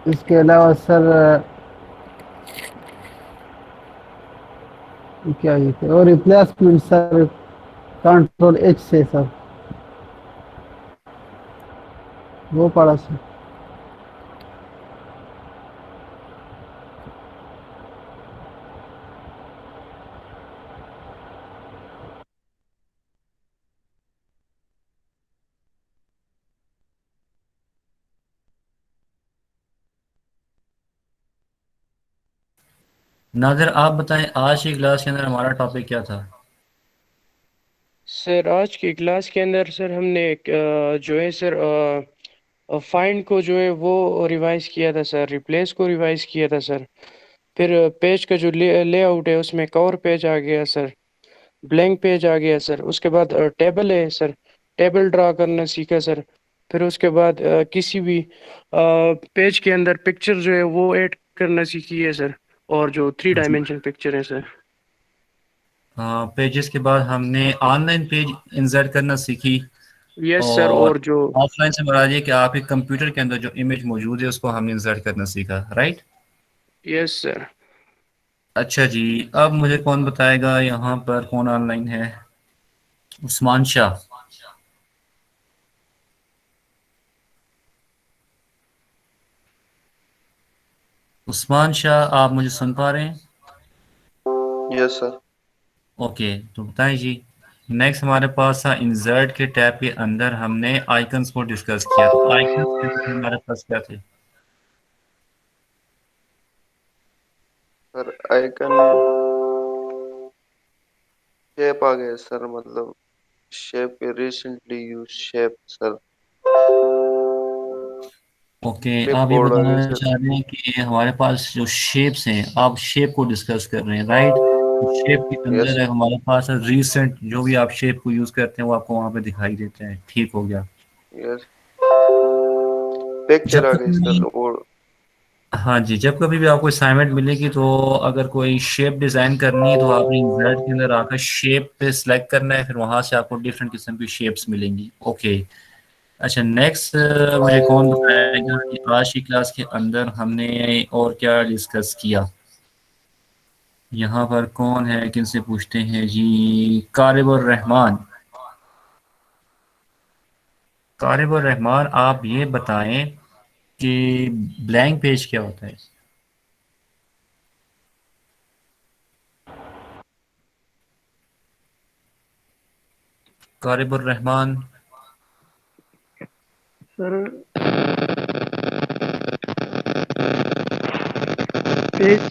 इसके अलावा सर क्या ये थे और रिप्लेसमेंट सर, कंट्रोल एच से सर वो पड़ा सर। नादिर आप बताएं, आज की क्लास के अंदर हमारा टॉपिक क्या था? सर आज की क्लास के अंदर सर हमने जो है सर फाइंड को जो है वो रिवाइज किया था सर, रिप्लेस को रिवाइज किया था सर। फिर पेज का जो लेआउट है उसमें कवर पेज आ गया सर, ब्लैंक पेज आ गया सर। उसके बाद टेबल है सर, टेबल ड्रा करना सीखा सर। फिर उसके बाद किसी भी पेज के अंदर पिक्चर जो है वो ऐड करना सीखी है सर, और जो 3 डायमेंशन पिक्चर है सर। पेजेस के बाद हमने ऑनलाइन पेज इंसर्ट करना सीखी। यस सर, और और जो ऑफलाइन से मुराद ये कि आपके कंप्यूटर के अंदर जो इमेज मौजूद है उसको हमने इंसर्ट करना सीखा, राइट। Yes sir. अच्छा जी, अब मुझे कौन बताएगा यहाँ पर कौन ऑनलाइन है? उस्मान शाह। उस्मान शाह, आप मुझे सुन पा रहे हैं? Yes, sir. ओके, तो बताएं जी। नेक्स्ट हमारे पास था इंसर्ट के टैब के अंदर हमने आइकन्स को डिस्कस किया। तो आइकन्स के अंदर हमारे पास क्या थे? सर आइकन शेप आ गया सर, मतलब shape a recently used shape, sir. Okay, पे आप ये बोर्ड आ गया बताना सर। चाह रहे हैं कि हमारे पास जो शेप्स हैं, आप शेप को डिस्कस कर रहे हैं, राइट? शेप के यस अंदर है हमारे पास रीसेंट जो भी आप शेप को यूज करते हैं वो आपको वहां पे दिखाई देते हैं, ठीक हो गया। यस, पिक्चर जब आ गई कभी सर। और हाँ जी, जब कभी भी आपको असाइनमेंट मिलेगी तो अगर कोई शेप डिजाइन करनी है तो आपने इंसर्ट के अंदर आकर शेप पे सिलेक्ट करना है, फिर वहां से आपको डिफरेंट किस्म की शेप्स मिलेंगी। ओके, अच्छा नेक्स्ट मुझे कौन बताएगा कि आज की क्लास के अंदर हमने और क्या डिस्कस किया। यहाँ पर कौन है, किनसे पूछते हैं जी? कारिबुर रहमान। कारिबुर रहमान, आप ये बताएं कि ब्लैंक पेज क्या होता है? कारिबुर रहमान। सर पेज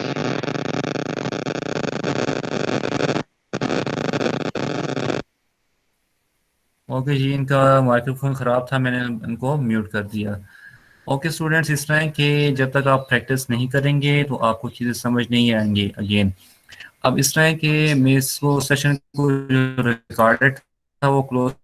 ओके जी, इनका माइक्रोफोन ख़राब था, मैंने इनको म्यूट कर दिया। ओके स्टूडेंट्स, इस तरह के जब तक आप प्रैक्टिस नहीं करेंगे तो आपको चीज़ें समझ नहीं आएंगी। अगेन अब इस तरह के मैं इसको सेशन को रिकॉर्डेड था वो क्लोज